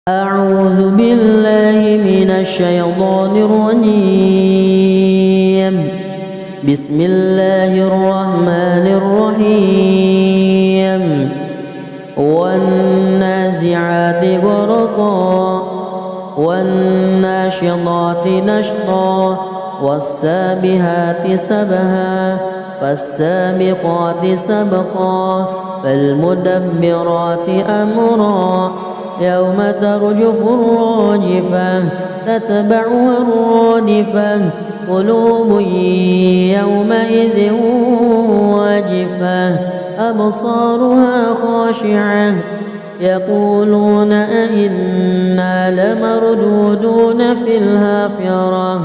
أعوذ بالله من الشيطان الرجيم. بسم الله الرحمن الرحيم. والنازعات غرقا والناشطات نشطا والسابحات سبها فالسابقات سبقا فالمدبرات أمرا يوم ترجف الراجفة تتبعها الرادفة قلوب يومئذ واجفة أبصارها خاشعة يقولون أئنا لمردودون في الحافرة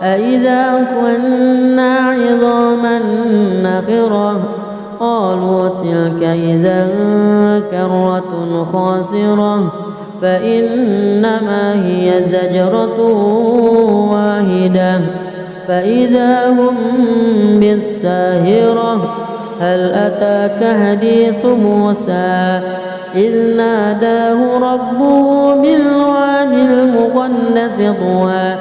أئذا كنا عظاما نخرة قالوا تلك إذا كرة خاسرة فإنما هي زجرة واحدة فإذا هم بالساهرة هل أتاك حديث موسى إذ ناداه ربه بالوادي المقدس طوى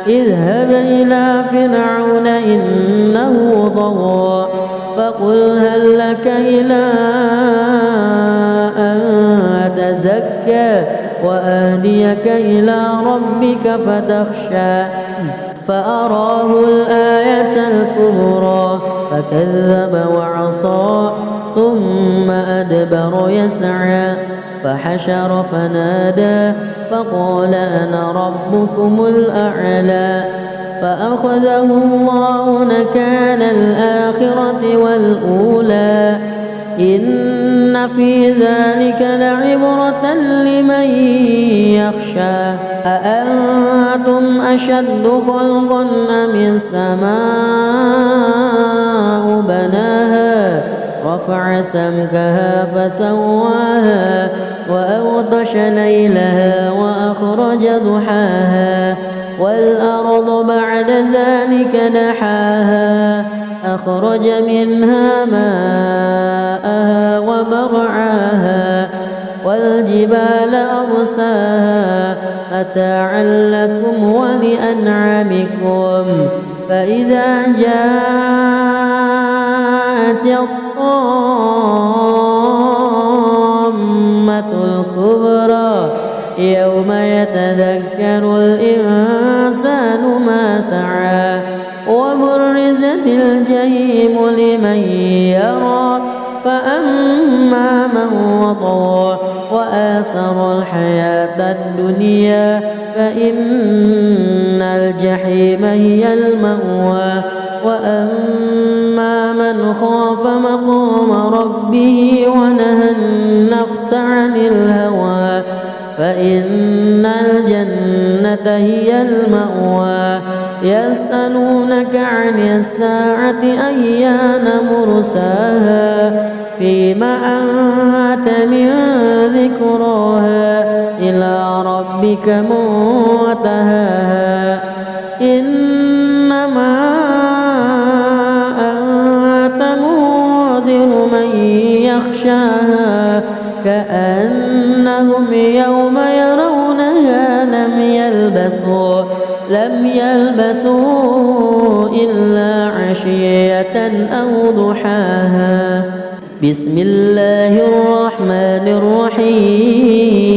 اذهب إلى فرعون إنه طغى فقل هل لك إلى أن تزكى وأهديك إلى ربك فتخشى فأراه الآية الكبرى فكذب وعصى ثم أدبر يسعى فحشر فنادى فقال أنا ربكم الأعلى فأخذه الله نكال الآخرة والأولى إن في ذلك لعبرة لمن يخشى أأنتم أشد خلقا أم السماء بناها رفع سمكها فسواها وأغطش ليلها وأخرج ضحاها والأرض بعد ذلك دحاها أخرج منها ماءها ومرعاها والجبال أرساها متاعا لكم ولأنعامكم فإذا جاءت الطامة الكبرى يوم يتذكر الإنسان ما سعى وبرزت الجحيم لمن يرى فأما من وطغى وآثر الحياة الدنيا فإن الجحيم هي المأوى وأما من خاف مقام ربه ونهى النفس عن الهوى فإن الجنة هي المأوى يسألونك عن الساعة أيان مرساها فيما أنت من ذكراها إلى ربك منتهاها إنما أنت منذر من يخشاها كأنهم يوم يرونها لم يلبثوا إلا عشية أو ضحاها بسم الله الرحمن الرحيم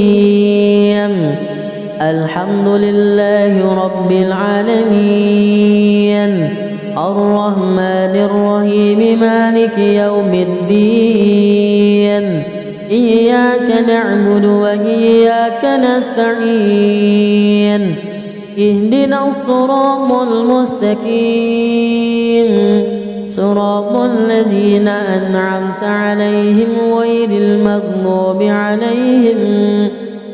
الحمد لله رب العالمين الرحمن الرحيم مالك يوم الدين إياك نعبد وإياك نستعين اهدنا الصراط المستقيم صراط الذين أنعمت عليهم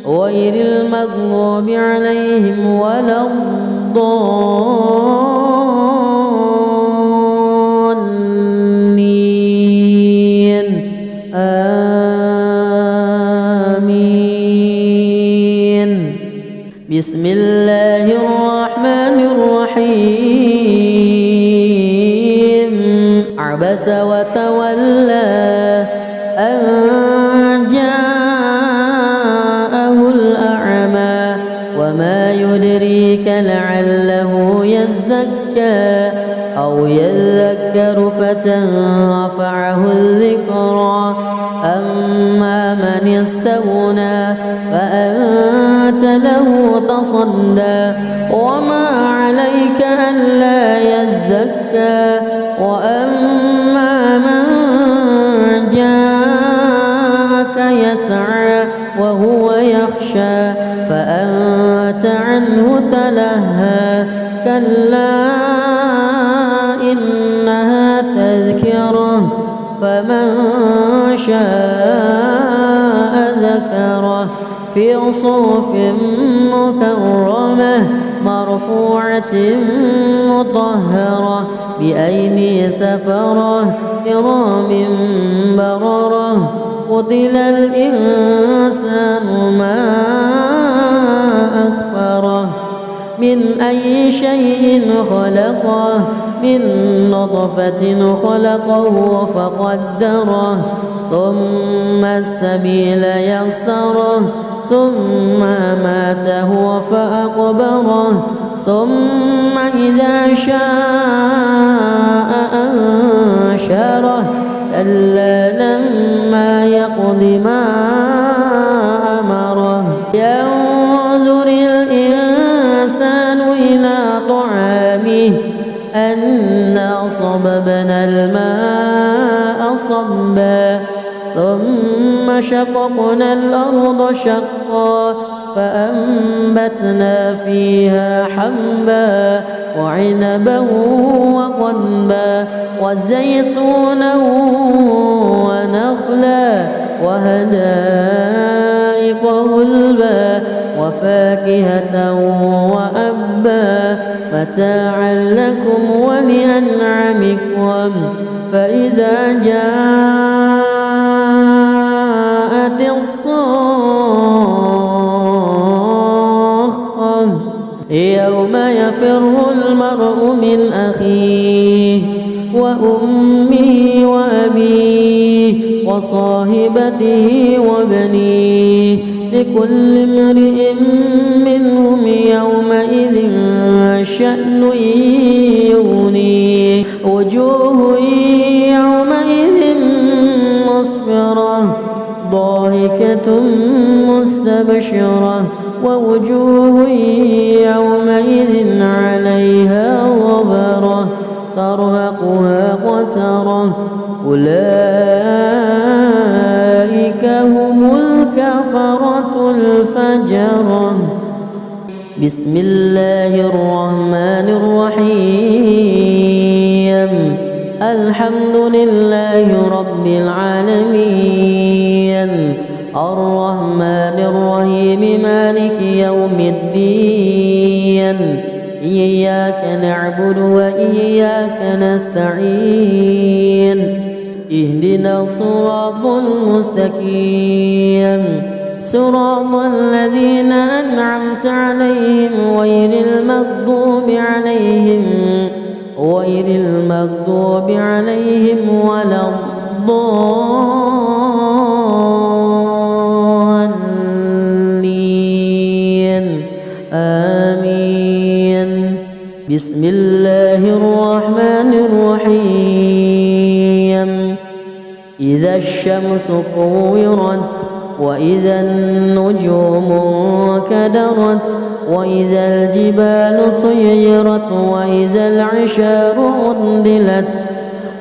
غير المغضوب عليهم ولا الضالين آمين بسم الله الرحمن الرحيم عبس وتولى أن جاءه الأعمى وما يدريك لعله يزكى أو يذكر فتنفعه الذكرى أما من استغنى فأنت له تصدى وما عليك ألا يزكى وأما من جاءك يسعى وهو يخشى فأنت عنه تلهى كلا إنها تذكرة فمن شاء ذكره في صحف مكرمة مرفوعة مطهرة بأيدي سفرة كرام بررة قتل الإنسان ما أكفره من أي شيء خلقه من نطفة خلقه فقدره ثم السبيل يسره ثم ماته فأقبره ثم إذا شاء أنشره كلا لما يقض ما أمره ينظر الإنسان إلى طعامه أنا صببنا الماء صبا ثم شققنا الأرض شقا فأنبتنا فيها حبا وعنبا وقضبا وزيتونا ونخلا وحدائق غلبا وفاكهة وأبا متاعا لكم ولأنعامكم فإذا جاءت الصاخة يوم يفر المرء من أخيه وأمه وأبيه وصاحبته وبنيه لكل امرئ منهم يومئذ شأن يغنيه وجوه يومئذ مسفرة ضاحكة مستبشرة ووجوه يومئذ عليها غبرة ترهقها قترة أولئك هم الكفرة الفجرة بسم الله الرحمن الرحيم الحمد لله رب العالمين الرحمن الرحيم مالك يوم الدين إياك نعبد وإياك نستعين اهدنا الصراط المستقيم صراط الذين أنعمت عليهم غير المغضوب عليهم ولا الضالين آمين بسم الله الرحمن الرحيم إذا الشمس كورت وإذا النجوم انكدرت وإذا الجبال سيرت وإذا العشار عطلت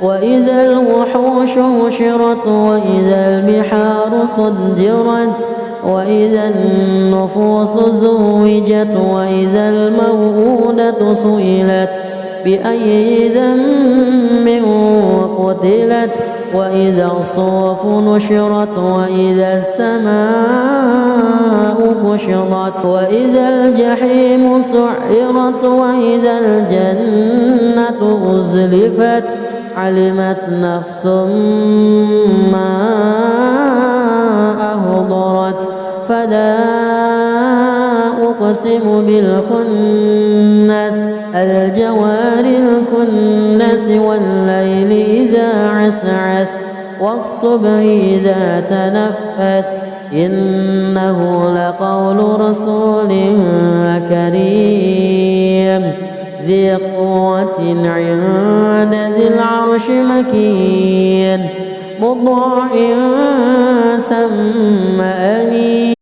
وإذا الوحوش حشرت وإذا البحار سجرت وإذا النفوس زوجت وإذا الموءودة سئلت بأي ذنب قتلت وإذا الصحف نشرت وإذا السماء كشطت وإذا الجحيم سعرت وإذا الجنة أزلفت علمت نفس ما أهضرت فلا أقسم بالخنس الجوار الكنس والليل إذا عسعس والصبح إذا تنفس إنه لقول رسول كريم ذي قوة عند ذي العرش مكين مطاع ثم أمين.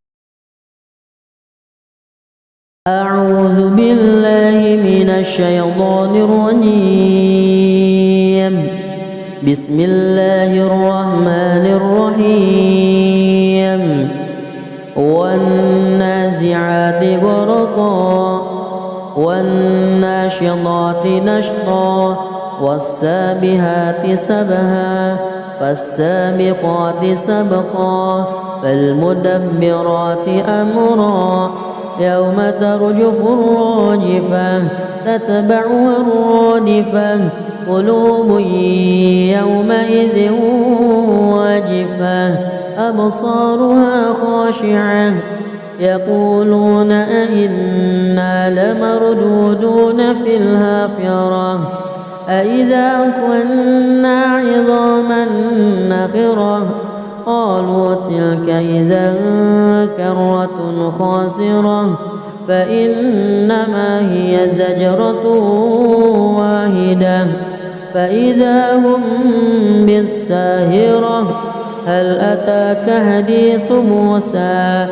أعوذ بالله من الشيطان الرجيم. بسم الله الرحمن الرحيم. والنازعات غرقا والناشطات نشطا والسابحات سبها فالسابقات سبقا فالمدبرات أمرا يوم ترجف الراجفة تتبعها الرادفة قلوب يومئذ واجفة أبصارها خاشعة يقولون أئنا لمردودون في الحافرة أئذا كنا عظاما نخرة قالوا تلك إذا كرة خاسرة فإنما هي زجرة واحدة فإذا هم بالساهرة. هل أتاك حديث موسى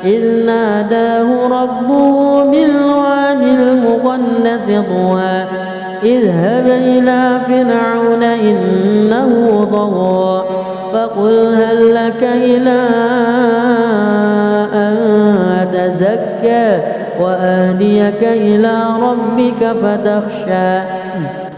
إذ ناداه ربه بالواد المقدس طوى اذهب إلى فرعون إنه طغى فقل هل لك إلى أن تزكى وأهديك إلى ربك فتخشى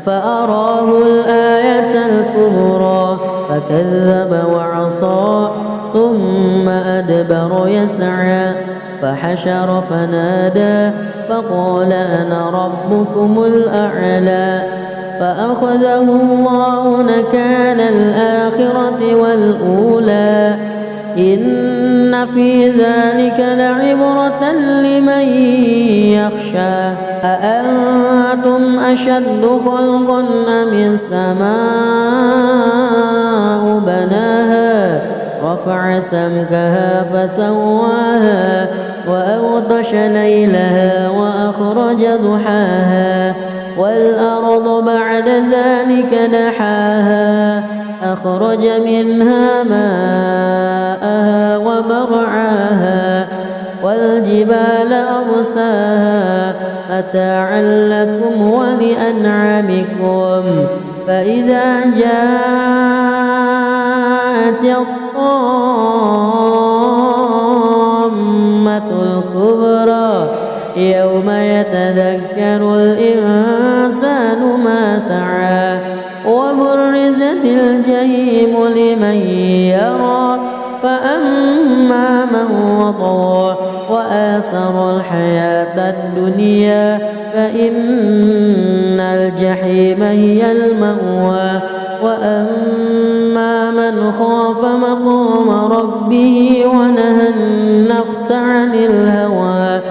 فأراه الآية الكبرى فكذب وعصى ثم أدبر يسعى فحشر فنادى فقال أنا ربكم الأعلى فأخذه الله نكال الآخرة والأولى إن في ذلك لعبرة لمن يخشى. أأنتم أشد خلقا أم السماء بناها رفع سمكها فسواها وأغطش ليلها وأخرج ضحاها والأرض بعد ذلك دحاها أخرج منها ماءها ومرعاها والجبال أرساها متاعا لكم ولأنعامكم فإذا جاءت الطامة الكبرى يوم يتذكر الإنسان ما سعى وبرزت الجحيم لمن يرى فأما من وطغى وآثر الحياة الدنيا فإن الجحيم هي المأوى وأما من خاف مقام ربه ونهى النفس عن الهوى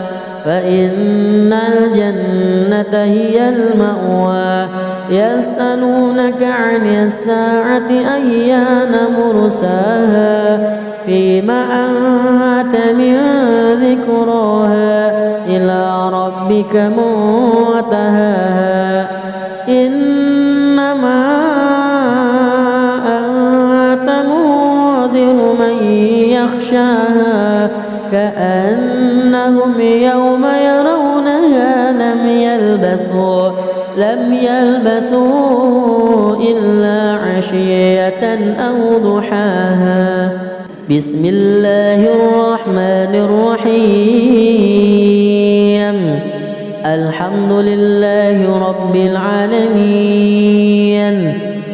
فإن الجنة هي المأوى. يسألونك عن الساعة أيان مرساها فيما أنت من ذكراها إلى ربك منتهاها إنما أنت منذر من يخشاها كأنهم يوم يرونها لم يلبثوا إلا عشية أو ضحاها. بسم الله الرحمن الرحيم. الحمد لله رب العالمين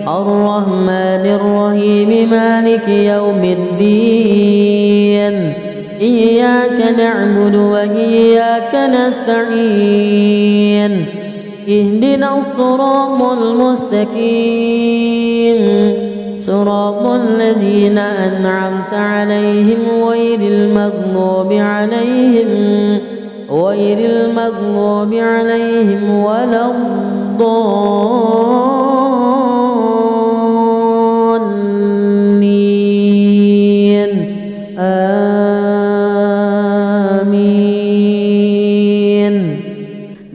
الرحمن الرحيم مالك يوم الدين إياك نعبد وإياك نستعين اهدنا الصراط المستقيم صراط الذين أنعمت عليهم غير المغضوب عليهم ولا الضالين.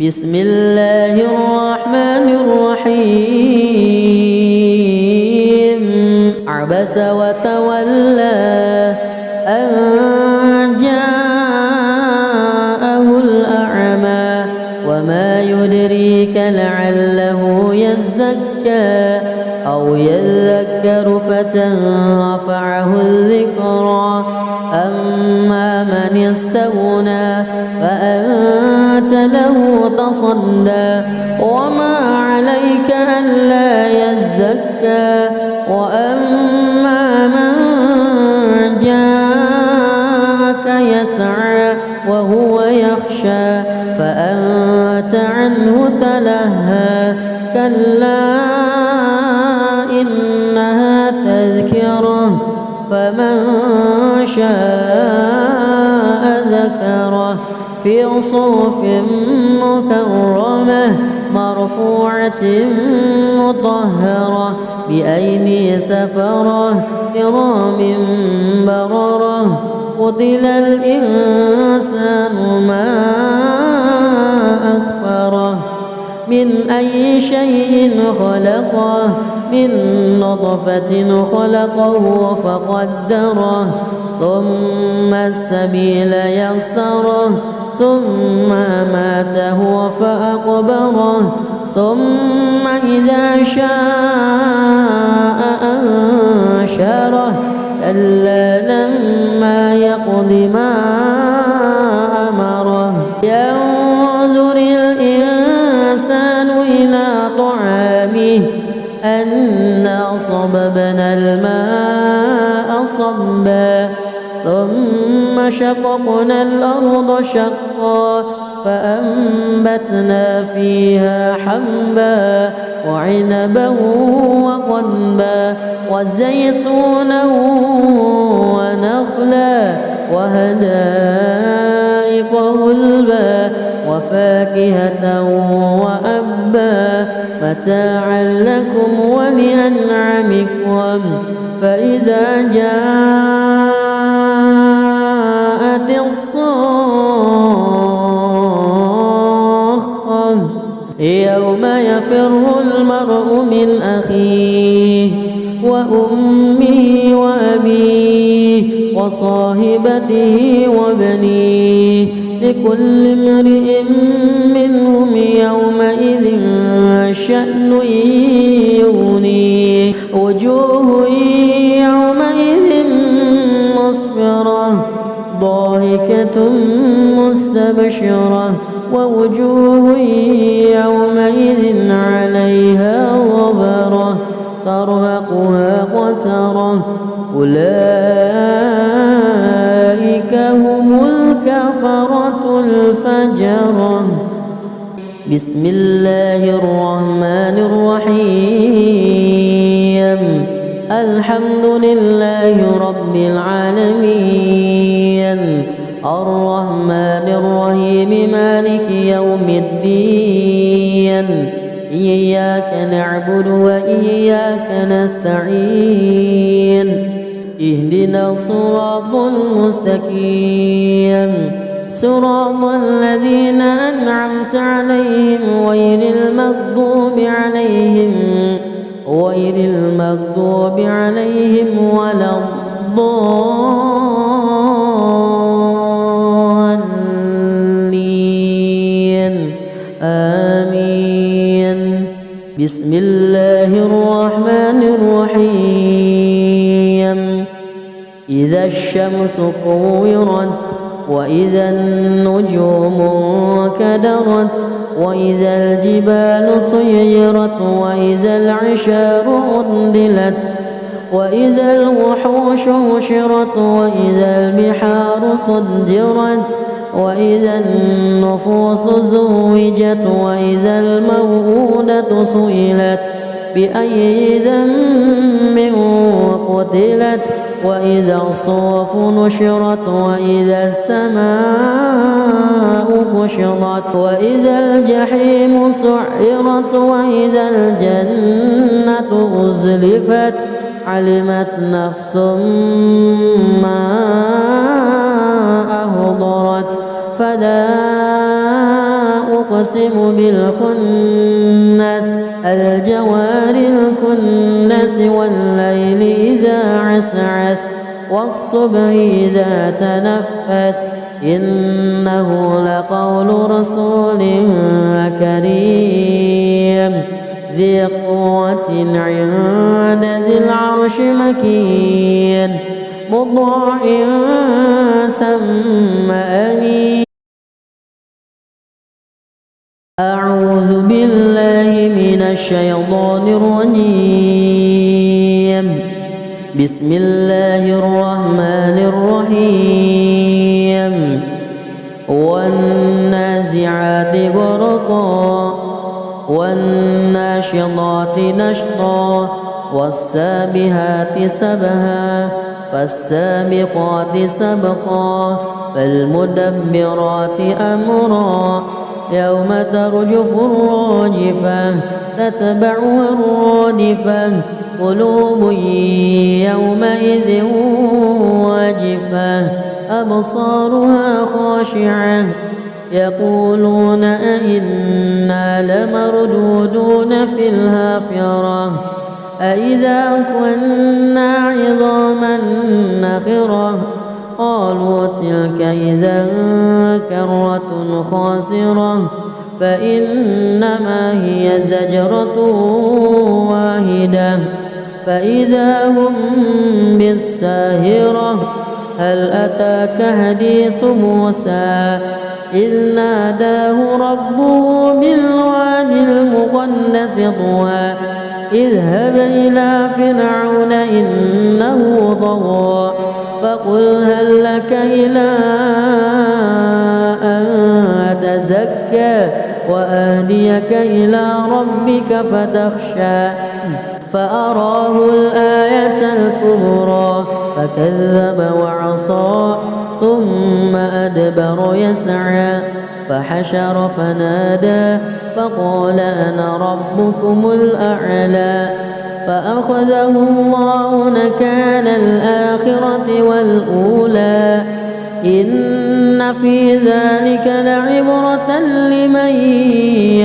بسم الله الرحمن الرحيم عبس وتولى أن جاءه الأعمى وما يدريك لعله يزكى أو يذكر فتنفعه الذكرى أما من استغنى فأنت له تصدى وما عليك ألا يزكى وأما من جاءك يسعى وهو يخشى فأنت عنه تلهى كلا إنها تذكرة فمن شاء ذكره في صحف مكرمة مرفوعة مطهرة بأيدي سفرة كرام بررة قتل الإنسان ما أكفره من أي شيء خلقه من نطفة خلقه فقدره ثم السبيل يسره ثم ماته فأقبره ثم إذا شاء أنشره كلا لما يقض ما أمره ينظر الإنسان إلى طعامه أنا صببنا الماء صبا ثم شققنا الأرض شقا فأنبتنا فيها حبا وعنبا وقضبا وزيتونا ونخلا وحدائق غلبا وفاكهة وأبا متاعا لكم ولأنعامكم فإذا جاءت الصاخة يوم يفر المرء من أخيه وأمه وأبيه وصاحبته وبنيه لكل امرئ منهم يومئذ شأن يغنيه وجوه يومئذ مسفرة ضاحكة مستبشرة ووجوه يومئذ عليها غبرة ترهقها قترة أولئك هم الكفرة الفجرة بسم الله الرحمن الرحيم الحمد لله رب العالمين الرحمن الرحيم مالك يوم الدين إياك نعبد وإياك نستعين اهدنا الصراط المستقيم صراط الذين أنعمت عليهم غير المغضوب عليهم ولا الضالين آمين بسم الله الرحمن الرحيم إذا الشمس كورت وإذا النجوم كدرت وإذا الجبال سيرت وإذا العشار عطلت وإذا الوحوش حشرت وإذا البحار سجرت وإذا النفوس زوجت وإذا الموءودة سئلت بأي ذنب قتلت وإذا الصحف نشرت وإذا السماء كشطت وإذا الجحيم سعرت وإذا الجنة أزلفت علمت نفس ما أهضرت فلا أقسم بالخنس الجوار الكنس والليل إذا عسعس والصبح إذا تنفس إنه لقول رسول كريم ذي قوة عند ذي العرش مكين مطاع ثم أمين. أعوذ بالله من الشيطان الرجيم. بسم الله الرحمن الرحيم. والنازعات غرقا والناشطات نشطا والسابحات سبها فالسابقات سبقا فالمدبرات أمرا يوم ترجف الراجفة تتبعها الرادفة قلوب يومئذ واجفة أبصارها خاشعة يقولون أئنا لمردودون في الحافرة أئذا كنا عظاما نخرة قالوا تلك إذا كرة خاسرة فإنما هي زجرة واحدة فإذا هم بالساهرة هل أتاك حديث موسى إذ ناداه ربه بالوادي المقدس طوى اذهب إلى فرعون إنه طغى فقل هل لك إلى أن تزكى وأهديك إلى ربك فتخشى فأراه الآية الكبرى فكذب وعصى ثم أدبر يسعى فحشر فنادى فقال أنا ربكم الأعلى فأخذه الله نكال الآخرة والأولى إن في ذلك لعبرة لمن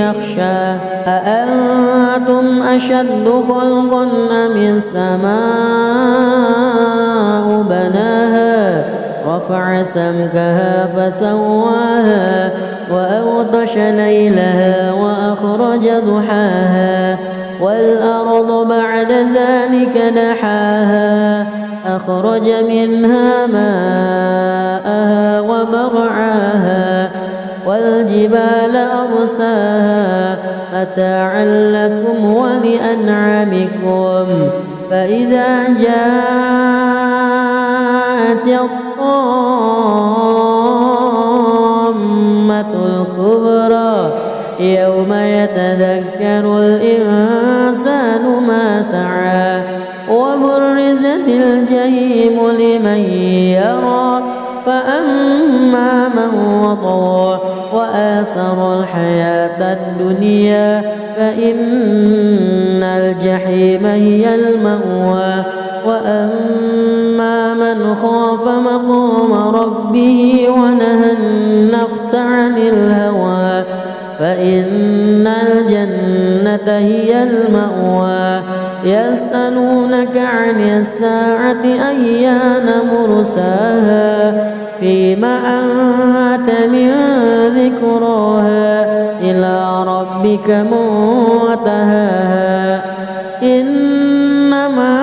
يخشى أأنتم أشد خلقا أم السماء بناها رفع سمكها فسواها وأغطش ليلها وأخرج ضحاها والأرض بعد ذلك دحاها أخرج منها ماءها ومرعاها والجبال أرساها متاعا لكم ولأنعامكم فإذا جاءت الطامة الكبرى يوم يتذكر الإنسان ما سعى وبرزت الجحيم لمن يرى فأما من وطغى وآثر الحياة الدنيا فإن الجحيم هي المأوى وأما من خاف مقام ربه ونهى النفس عن الهوى فإن الجنة هي المأوى يسألونك عن الساعة أيان مرساها فيما أنت من ذكراها إلى ربك منتهاها إنما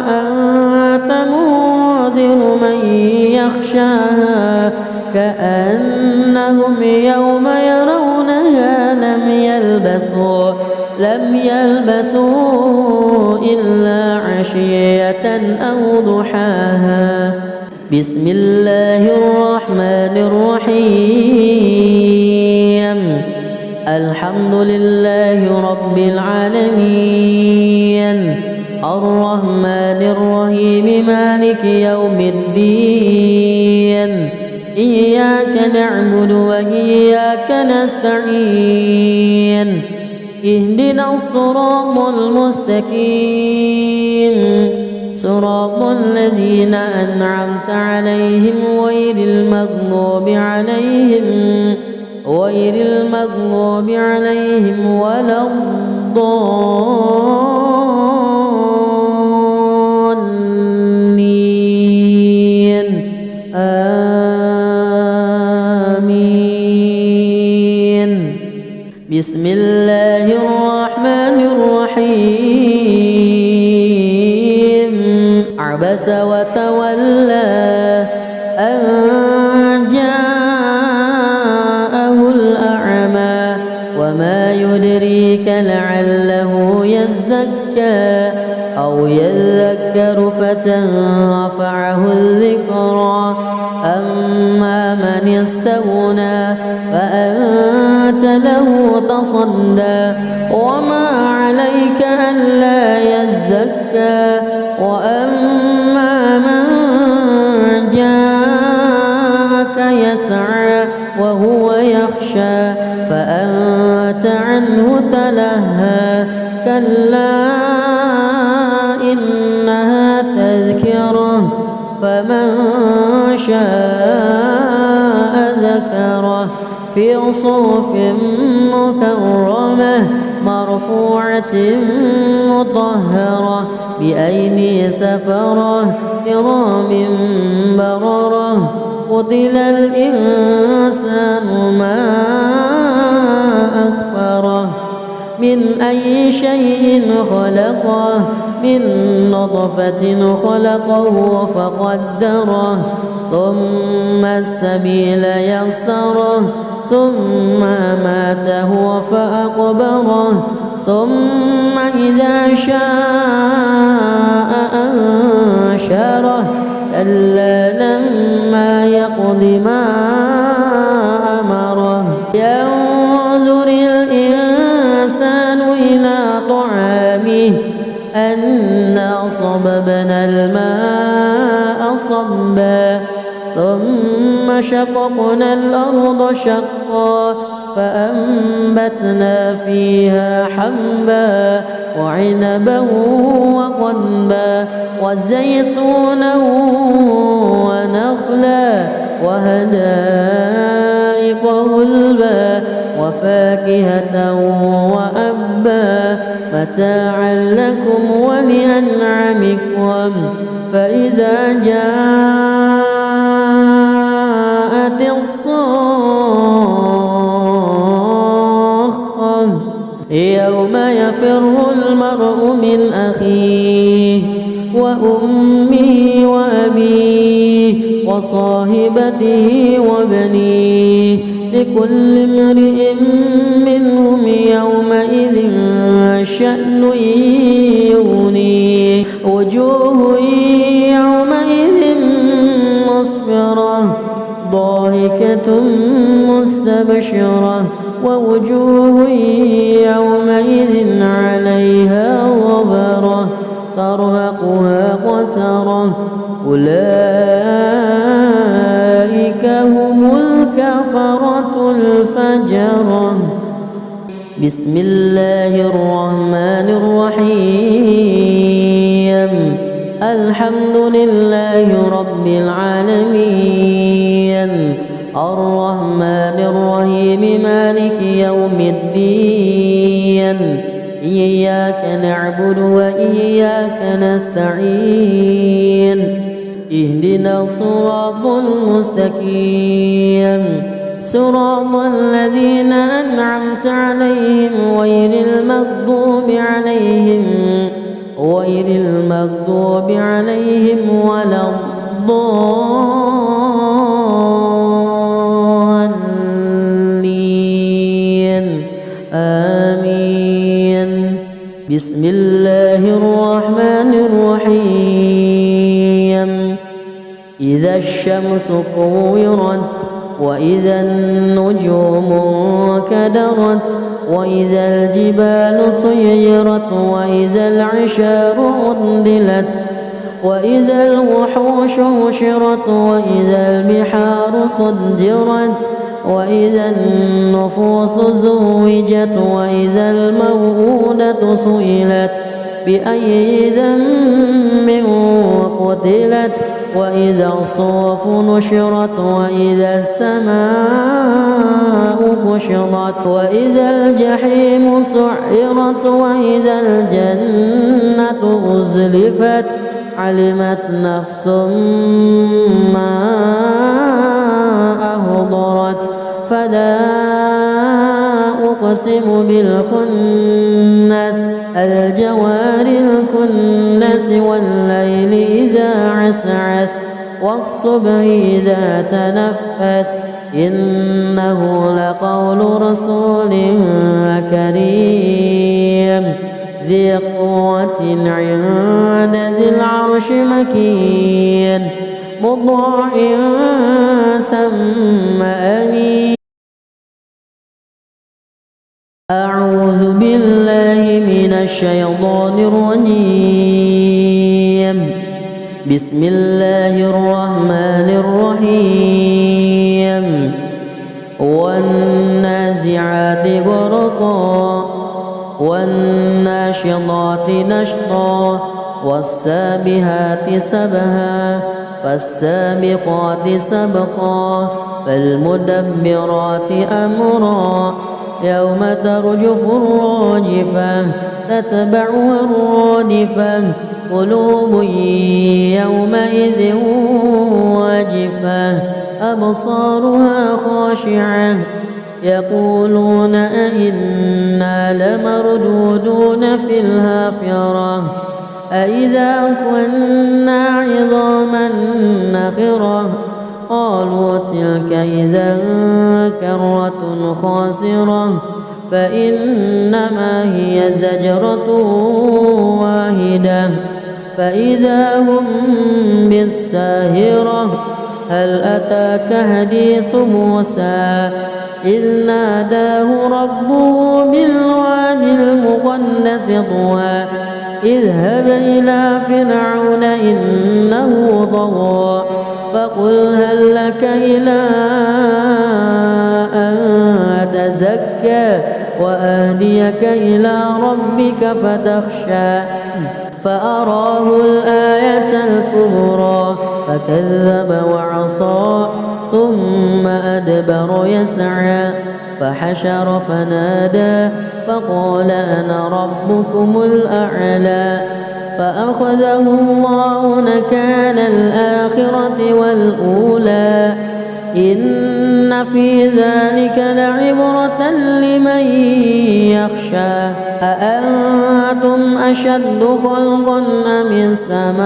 أنت منذر من يخشاها كأنهم يوم يرونها لم يلبثوا إلا عشية أو ضحاها. بسم الله الرحمن الرحيم. الحمد لله رب العالمين الرحمن الرحيم مالك يوم الدين إياك نعبد وإياك نستعين اهدنا الصراط المستقيم صراط الذين أنعمت عليهم غير المغضوب عليهم غير المغضوب عليهم ولا الضالين آمين. بسم الله الرحمن الرحيم. عبس وتولى أن جاءه الأعمى وما يدريك لعله يزكى أو يذكر فتنفعه الذكرى. أما من استغنى فأنت له تصدى وما عليك ألا يزكى. وأما من جاءك يسعى وهو يخشى فأنت عنه تلهى. كلا إنها تذكرة فمن شاء ذكره في صحف مكرمة مرفوعة مطهرة بأيدي سفرة كرام بررة. قتل الإنسان ما أكفره من أي شيء خلقه من نطفة خلقه فقدره ثم السبيل يسره ثم أماته فأقبره ثم إذا شاء أنشره. كلا لما يقض ما أمره. ينظر الإنسان إلى طعامه أنا صببنا الماء صبا ثم شققنا الأرض شقا فأنبتنا فيها حبا وعنبا وقضبا وزيتونا ونخلا وحدائق غلبا وفاكهة وأبا متاعا لكم ولأنعامكم. فإذا جاءت الصاخة يوم يفر المرء من أخيه وأمه وأبيه وصاحبته وبنيه لكل امرئ منهم يومئذ شأن يغنيه. وجوه يومئذ مسفرة ضاحكة مستبشرة ووجوه يومئذ عليها غبرة ترهقها قترة. أولئك هم الكفرة الفجرة. بسم الله الرحمن الرحيم. الحمد لله رب العالمين الرحمن الرحيم مالك يوم الدين. إياك نعبد وإياك نستعين. اهدنا الصراط المستقيم صراط الذين أنعمت عليهم غير المغضوب عليهم ولا الضالين آمين. بسم الله الرحمن الرحيم. إذا الشمس كورت وإذا النجوم انكدرت وإذا الجبال سيرت وإذا العشار عطلت وإذا الوحوش حشرت وإذا البحار سجرت وإذا النفوس زوجت وإذا الموءودة سئلت بأي ذنب قتلت وإذا الصحف نشرت وإذا السماء كشطت وإذا الجحيم سعرت وإذا الجنة أزلفت علمت نفس ما أهضرت فلا أقسم بالخنس الجوار الكنس والليل إذا عسعس والصبح إذا تنفس إنه لقول رسول كريم ذي قوة عند ذي العرش مكين مطاع ثم أمين. أعوذ بالله من الشيطان الرجيم. بسم الله الرحمن الرحيم. والنازعات غرقا والناشطات نشطا والسابحات سبها فالسابقات سبقا فالمدبرات أمرا يوم ترجف الراجفة تتبعها الرادفة قلوب يومئذ واجفة أبصارها خاشعة يقولون أئنا لمردودون في الحافرة أئذا كنا عظاما نخرة قالوا تلك إذا كرة خاسرة فإنما هي زجرة واحدة فإذا هم بالساهرة هل أتاك حديث موسى إذ ناداه ربه بالوادي المقدس طوى اذهب إلى فرعون إنه طغى فقل هل لك إلى أن تزكى وأهديك إلى ربك فتخشى فأراه الآية الكبرى فكذب وعصى ثم أدبر يسعى فحشر فنادى فقال أنا ربكم الأعلى فأخذه الله نكال الآخرة والأولى إن في ذلك لعبرة لمن يخشى أأنتم أشد خلقا أم السماء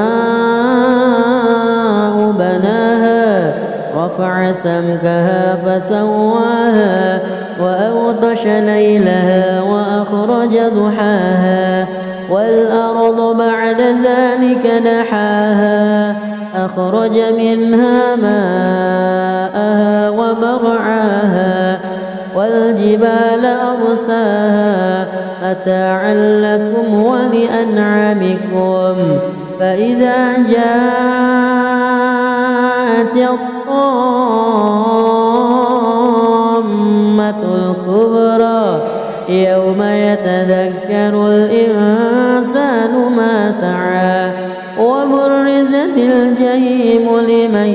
بناها رفع سمكها فسواها وأغطش ليلها وأخرج ضحاها والأرض بعد ذلك دحاها أخرج منها ماءها ومرعاها والجبال أرساها متاعا لكم ولأنعامكم فإذا جاءت الطامة الكبرى يوم يتذكر الإنسان ما سعى وبرزت الجحيم لمن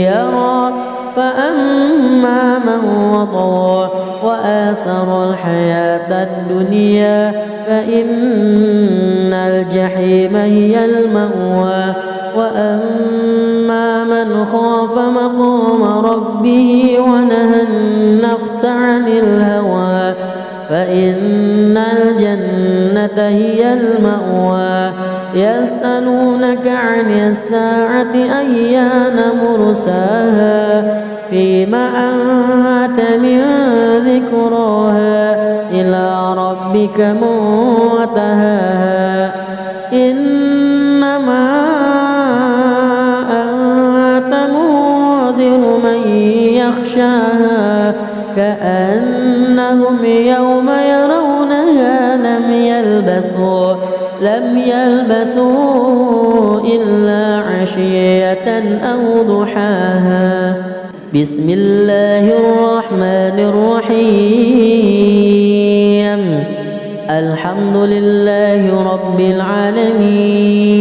يرى فأما من وطغى وآثر الحياة الدنيا فإن الجحيم هي المأوى وأما من خاف مقام ربه ونهى النفس عن الهوى فإن الجنة هي المأوى يسألونك عن الساعة أيان مرساها فيما أنت من ذكراها إلى ربك منتهاها إنما أنت منذر من يخشاها كأنهم يوم يرونها لم يلبثوا إلا عشية أو ضحاها. بسم الله الرحمن الرحيم. الحمد لله رب العالمين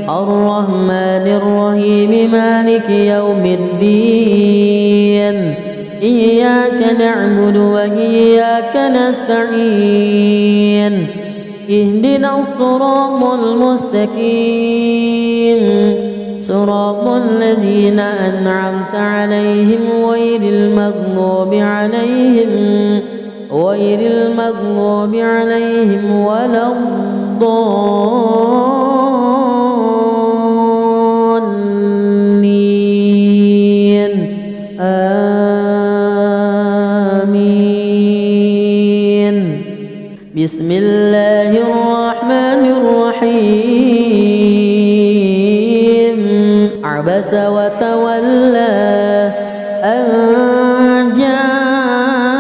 الرحمن الرحيم مالك يوم الدين إياك نعبد وإياك نستعين اهدنا الصراط المستقيم صراط الذين أنعمت عليهم غير المغضوب عليهم ولا الضالين آمين. بسم الله الرحمن الرحيم. عبس وتولى أن جاءه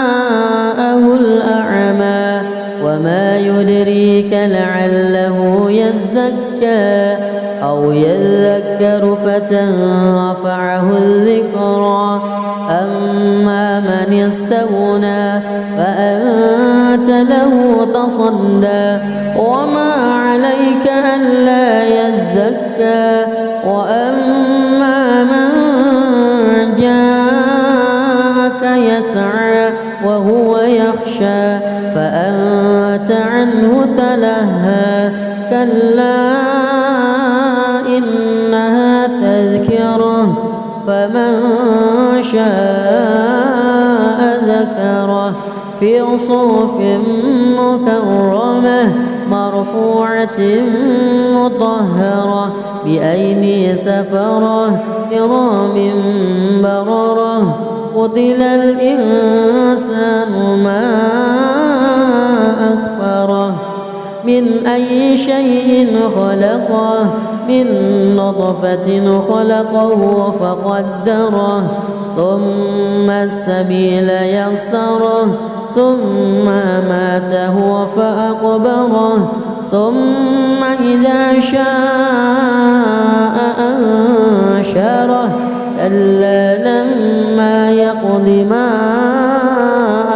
الأعمى وما يدريك لعله يزكى أو يذكر فتنفعه الذكرى أما من استغنى فأنت له تصدى وما عليك ألا يزكى وأما من جاءك يسعى وهو يخشى فأنت عنه تلهى كلا إنها تذكرة فمن شاء ذكره في صحف مكرمة مرفوعة مطهرة بأيدي سفرة كرام بررة قتل الإنسان ما أكفره من أي شيء خلقه من نطفة خلقه فقدره ثم السبيل يسره ثم ماته فأقبره ثم إذا شاء أنشره كلا لما يقض ما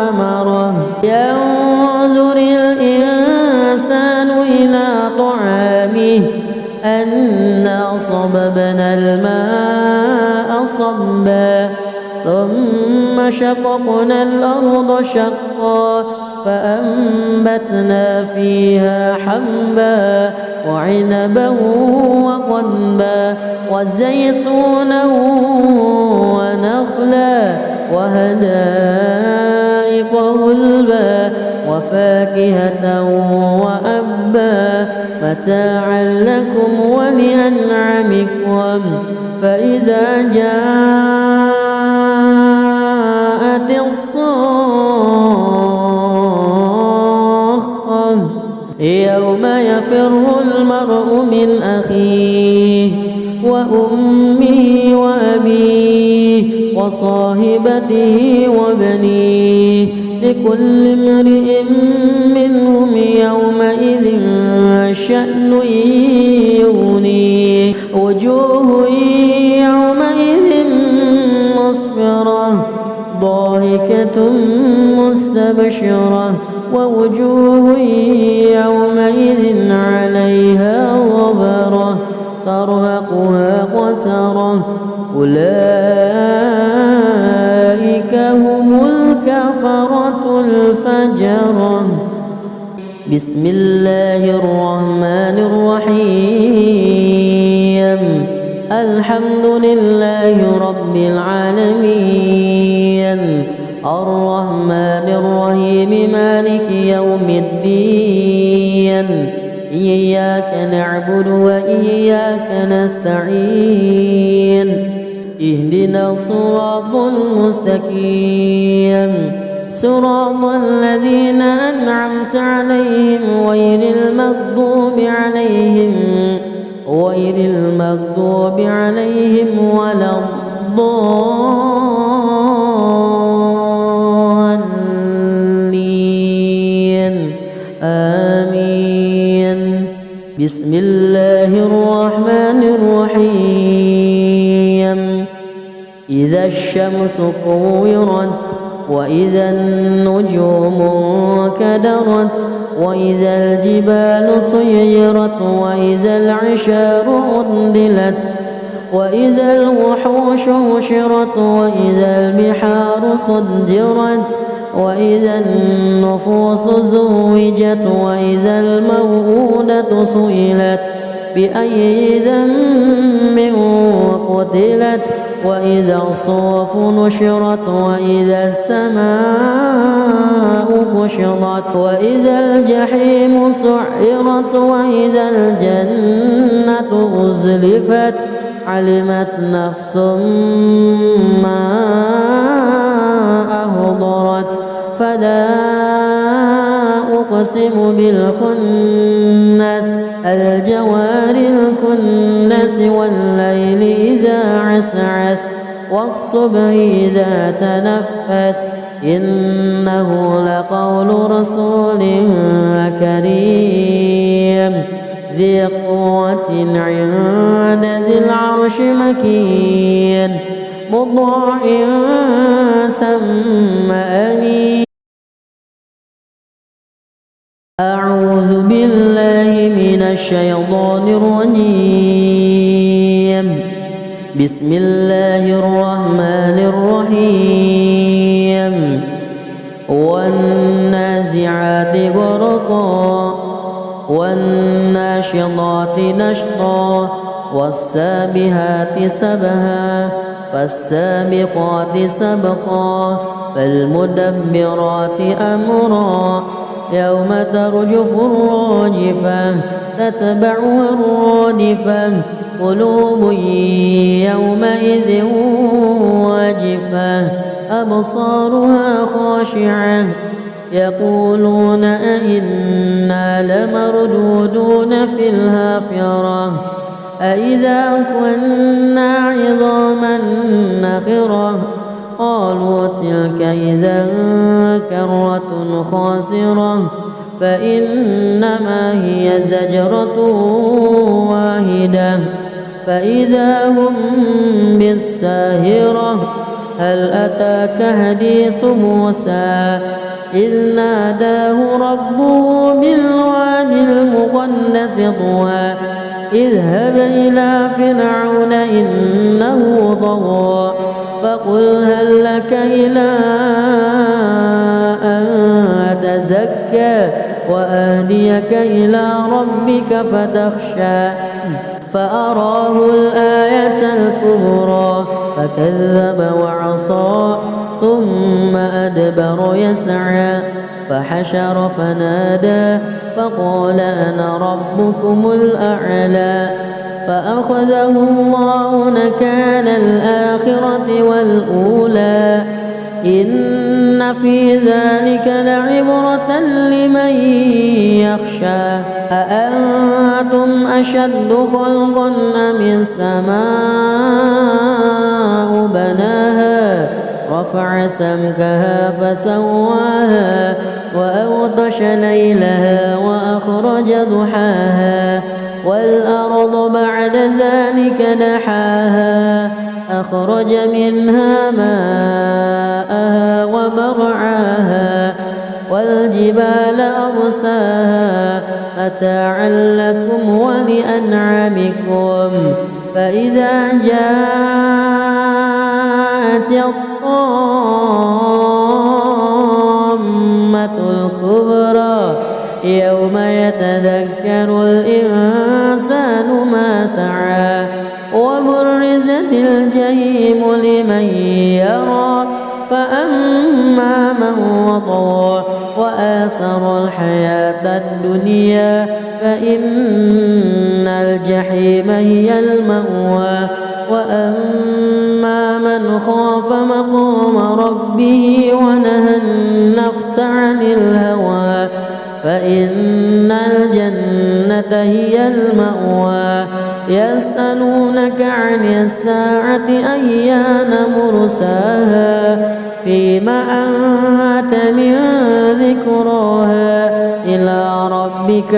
أمره ينظر الإنسان إلى طعامه أنا صببنا الماء صبا ثم شققنا الأرض شقا فأنبتنا فيها حبا وعنبا وقضبا وزيتونا ونخلا وحدائق غلبا وفاكهة وأبا متاعا لكم ولأنعامكم فإذا جاءت الصاخة يوم يفر المرء من أخيه وأمه وأبيه وصاحبته وبنيه لكل امرئ منهم يومئذ شأن يغنيه وجوه يومئذ مسفرة ضاحكة مستبشرة ووجوه يومئذ عليها غبرة ترهقها قترة أولئك هم الكفرة الفجرة. بسم الله الرحمن الرحيم. الحمد لله رب العالمين الرحمن الرحيم مالك يوم الدين إياك نعبد وإياك نستعين اهدنا الصراط المستقيم صراط الذين أنعمت عليهم غير المغضوب عليهم ولا الضالين آمين. بسم الله الرحمن الرحيم. إذا الشمس كورت وإذا النجوم انكدرت وإذا الجبال سيرت وإذا العشار عطلت وإذا الوحوش حشرت وإذا البحار سجرت وإذا النفوس زوجت وإذا الموءودة سئلت بأي ذنب قتلت وإذا الصحف نشرت وإذا السماء كشطت وإذا الجحيم سعرت وإذا الجنة أزلفت علمت نفس ما أحضرت فلا أقسم بالخنس الجوار الكنس والليل إذا عسعس والصبح إذا تنفس إنه لقول رسول كريم ذي قوة عند ذي العرش مكين مطاع ثم أمين. أعوذ بالله من الشيطان الرجيم. بسم الله الرحمن الرحيم. والنازعات غرقا والناشطات نشطا والسابحات سبها فالسابقات سبقا فالمدبرات أمرا يوم ترجف الراجفة تتبعها الرادفة قلوب يومئذ واجفة أبصارها خاشعة يقولون أئنا لمردودون في الحافرة أئذا كنا عظاما نخرة قالوا تلك إذا كرة خاسرة فإنما هي زجرة واحدة فإذا هم بالساهرة هل أتاك حديث موسى إذ ناداه ربه بالواد المقدس طوى اذهب إلى فرعون إنه طغى فقل هل لك إلى أن تزكى وأهديك إلى ربك فتخشى فأراه الآية الكبرى فكذب وعصى ثم أدبر يسعى فحشر فنادى فقال أنا ربكم الأعلى فأخذه الله نكال الآخرة والأولى إن في ذلك لعبرة لمن يخشى أأنتم أشد خلقا أم السماء بناها رفع سمكها فسواها وأغطش ليلها وأخرج ضحاها والأرض بعد ذلك دحاها أخرج منها ماءها ومرعاها والجبال أرساها متاعا لكم ولأنعامكم فإذا جاءت الطامة الكبرى يوم يتذكر الإنسان ما سعى وبرزت الجحيم لمن يرى فأما من وطغى وآثر الحياة الدنيا فإن الجحيم هي المأوى وأما من خاف مقام ربه ونهى النفس عن الهوى فإن الجنة هي المأوى يسألونك عن الساعة أيان مرساها فيما أنت من ذكراها إلى ربك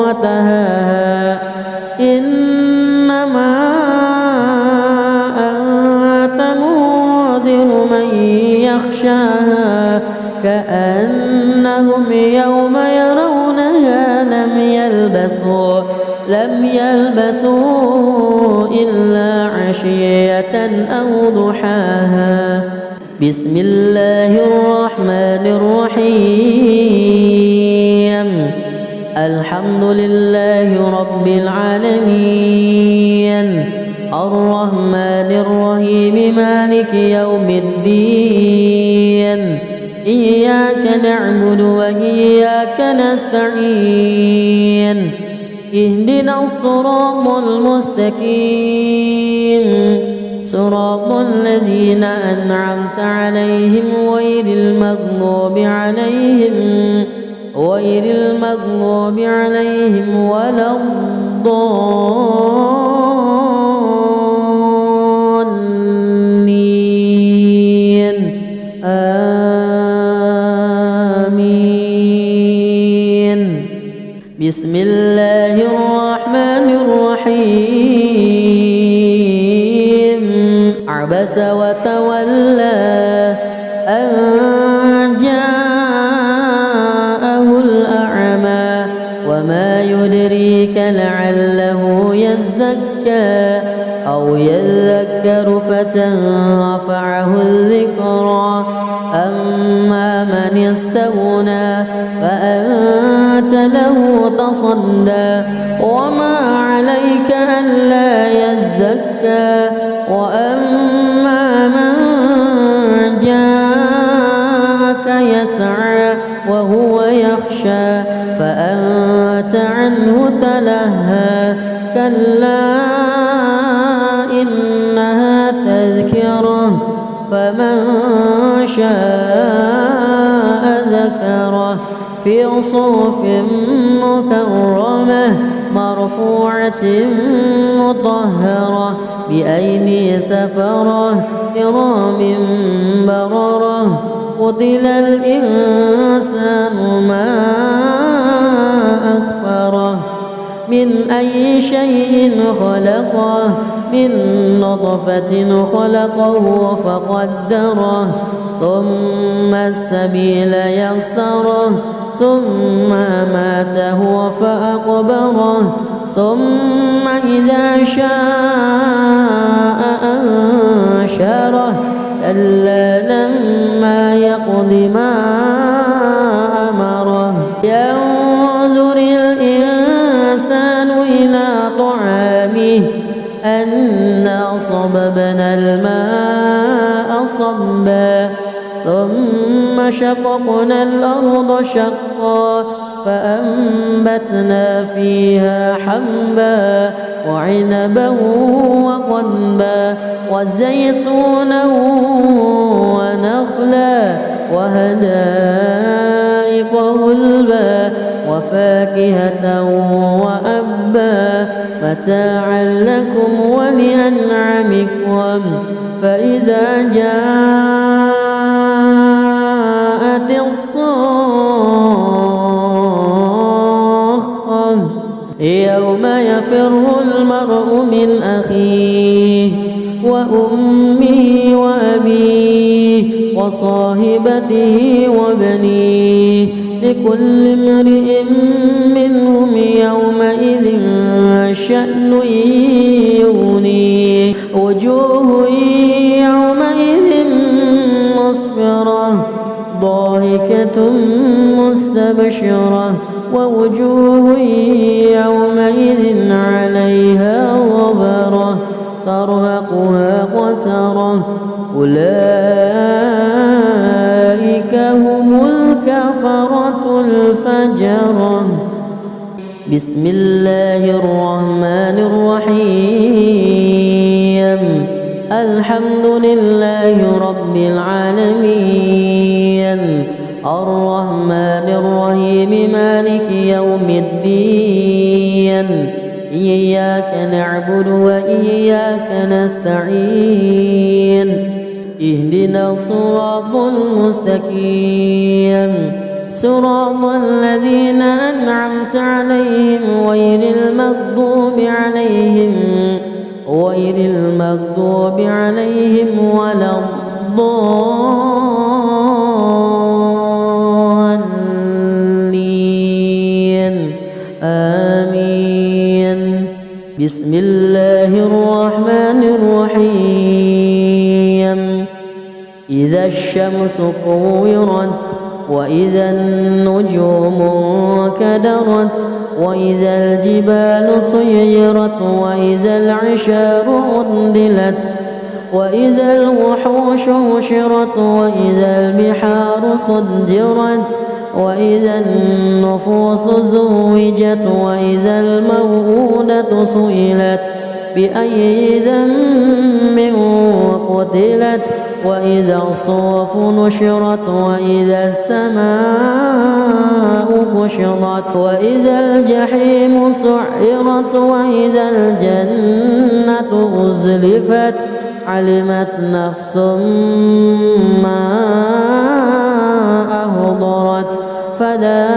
منتهاها إنما أنت منذر من يخشاها كأنهم يوم يرونها لم يلبثوا لم يلبثوا إلا عشية أو ضحاها. بسم الله الرحمن الرحيم. الحمد لله رب العالمين، الرحمن الرحيم، مالك يوم الدين. إياك نعبد وإياك نستعين. اهدنا الصراط المستقيم، صراط الذين أنعمت عليهم غير المغضوب عليهم ولا الضالين. آمين. بسم الله الرحمن الرحيم. عبس وتولى أن جاءه الأعمى وما يدريك لعله يزكى أو يذكر فتنفعه الذكرى. أما من استغنى فأنت له تصدى وما عليك ألا يزكى. وأما من جاءك يسعى وهو يخشى فأنت عنه تلهى. كلا إنها تذكرة فمن شاء ذكره في صحف مكرمة مرفوعة مطهرة بأيدي سفرة كرام بررة. قتل الإنسان ما أكفره. من أي شيء خلقه؟ من نطفة خلقه فقدره ثم السبيل يسره ثم ماته فأقبره ثم إذا شاء أنشره. كلا لما يقض ما أمره. ينظر الإنسان إلى طعامه أنا صببنا الماء صبا ثم شققنا الأرض شقا فأنبتنا فيها حبا وعنبا وقضبا وزيتونا ونخلا وحدائق غلبا وفاكهة وأبا متاعا لكم ولأنعامكم. فإذا جاءت الصاخة يوم يفر المرء من أخيه وأمه وأبيه وصاحبته وبنيه لكل امرئ منهم يومئذ شأن يغنيه. وجوه يومئذ مسفرة ضاحكة مستبشرة ووجوه يومئذ عليها غبرة ترهقها قترة. أولئك هم الكفرة الفجرة. بسم الله الرحمن الرحيم. الحمد لله رب العالمين، الرحمن الرحيم، مالك يوم الدين. إياك نعبد وإياك نستعين. اهدنا الصراط المستقيم، صراط الذين أنعمت عليهم غير المغضوب عليهم ولا الضالين. آمين. بسم الله الرحمن الرحيم إذا الشمس كورت وإذا النجوم انكدرت وإذا الجبال سيرت وإذا العشار عطلت وإذا الوحوش حشرت وإذا البحار سجرت وإذا النفوس زوجت وإذا الموءودة سئلت بأي ذنب قتلت وإذا الصحف نشرت وإذا السماء كشطت وإذا الجحيم سعرت وإذا الجنة أزلفت علمت نفس ما أهضرت فلا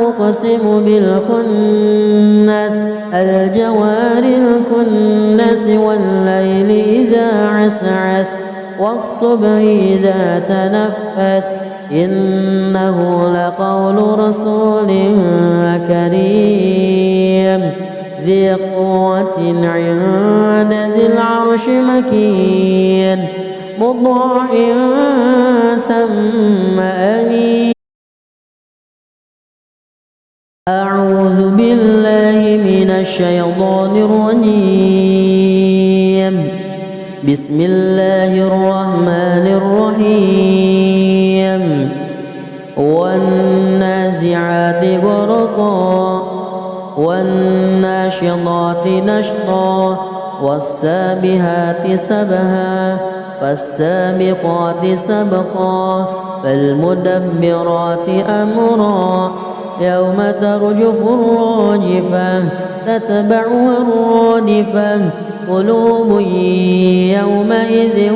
أقسم بالخنس الجوار الكنس والليل إذا عسعس والصبح إذا تنفس إنه لقول رسول كريم ذي قوة عند ذي العرش مكين مطاع ثم أمين. أعوذ بالله من الشيطان الرجيم. بسم الله الرحمن الرحيم. والنازعات غرقا والناشطات نشطا والسابحات سبها فالسابقات سبقا فالمدبرات أمرا يوم ترجف الراجفة تتبعها الرادفة قلوب يومئذ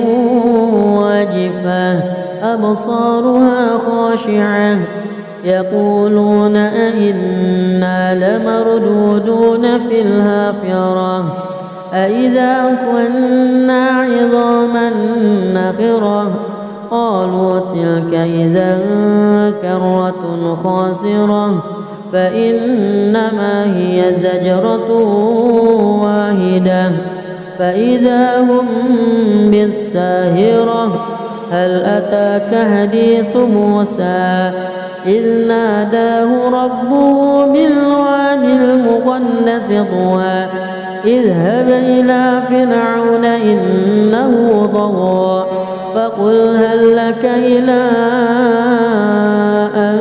واجفة أبصارها خاشعة يقولون أئنا لمردودون في الحافرة أئذا كنا عظاما نخرة قالوا تلك إذا كرة خاسرة فإنما هي زجرة واحدة فإذا هم بالساهرة هل أتاك حديث موسى إذ ناداه ربه بالواد المقدس طوى اذهب إلى فرعون إنه طغى فقل هل لك إلى أن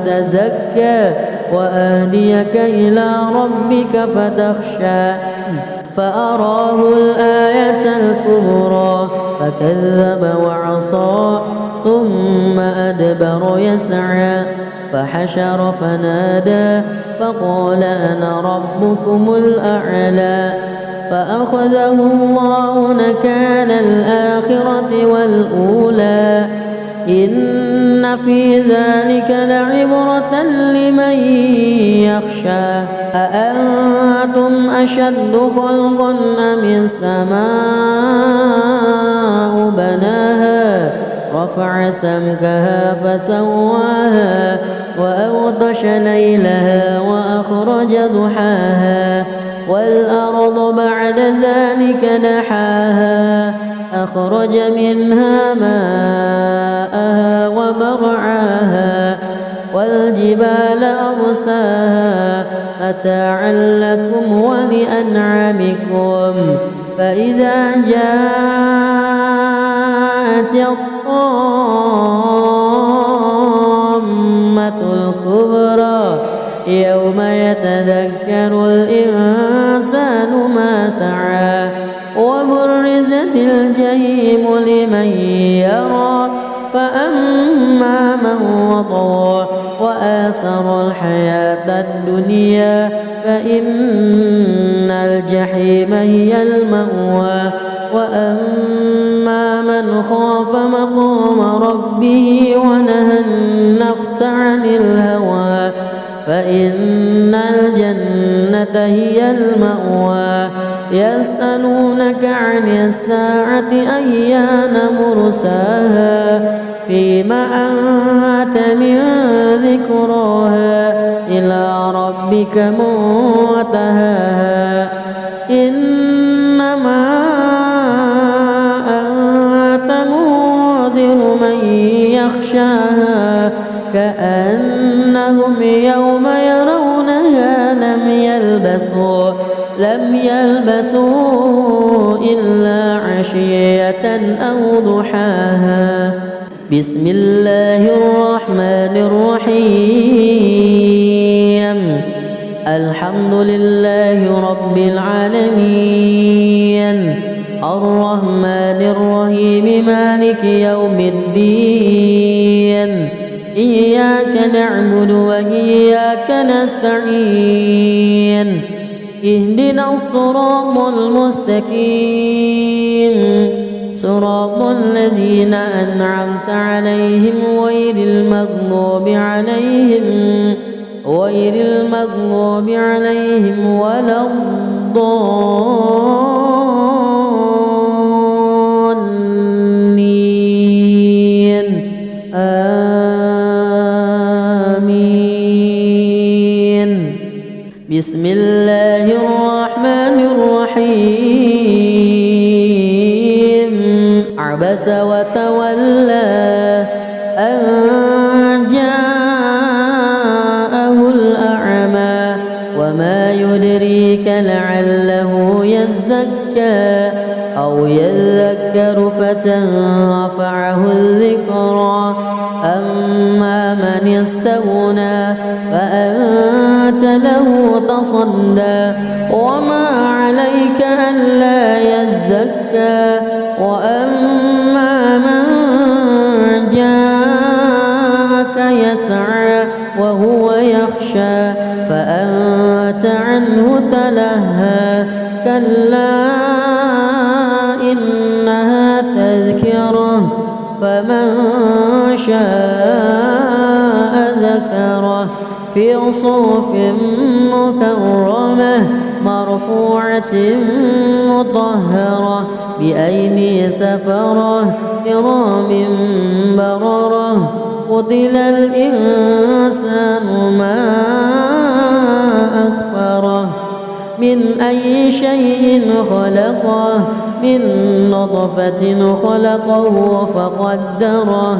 تزكى وأهديك إلى ربك فتخشى فأراه الآية الكبرى فكذب وعصى ثم أدبر يسعى فحشر فنادى فقال أنا ربكم الأعلى فأخذه الله نكال الآخرة والأولى إن في ذلك لعبرة لمن يخشى أأنتم أشد خلقا أم السماء بناها رفع سمكها فسواها وأغطش ليلها وأخرج ضحاها والأرض بعد ذلك دحاها أخرج منها ماءها ومرعاها والجبال أرساها متاعا لكم ولأنعامكم فإذا جاءت الطامة الكبرى يوم يتذكر الإنسان ما سعى وبرزت الجحيم لمن يرى فأما من وطغى وآثر الحياة الدنيا فإن الجحيم هي المأوى وأما من خاف مقام ربه ونهى النفس عن الهوى فإن الجنة هي المأوى يسألونك عن الساعة أيان مرساها فيما أنت من ذكراها إلى ربك ربك منتهاها إنما أنت منذر من يخشاها كأنهم يوم يرونها لم يلبثوا إلا عشية أو ضحاها. بسم الله الرحمن الرحيم. الحمد لله رب العالمين الرحمن الرحيم مالك يوم الدين إياك نعبد وإياك نستعين اهدنا الصراط المستقيم صراط الذين أنعمت عليهم غير المغضوب عليهم ولا الضالين آمين. بسم الله الرحمن الرحيم. عبس وتولى أن جاءه الأعمى وما يدريك لعله يزكى أو يذكر فتنفعه الذكرى أما من استغنى فأنت له تصدى وما عليك ألا يزكى وأما من جاءك يسعى وهو يخشى فأنت عنه تلهى كلا إنها تذكرة فمن شاء ذكره في صحف مكرمة مرفوعة مطهرة بأيدي سفرة كرام بررة. قتل الإنسان ما أكفره من أي شيء خلقه من نطفة خلقه فقدره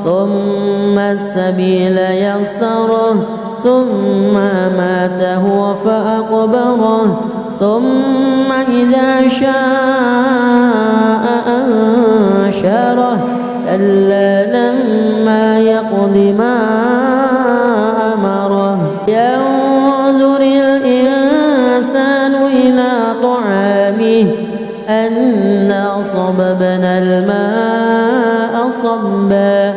ثم السبيل يسره ثم أماته فأقبره ثم إذا شاء أنشره كلا لما يقض ما أمره. ينظر الإنسان إلى طعامه أنا صببنا الماء صبا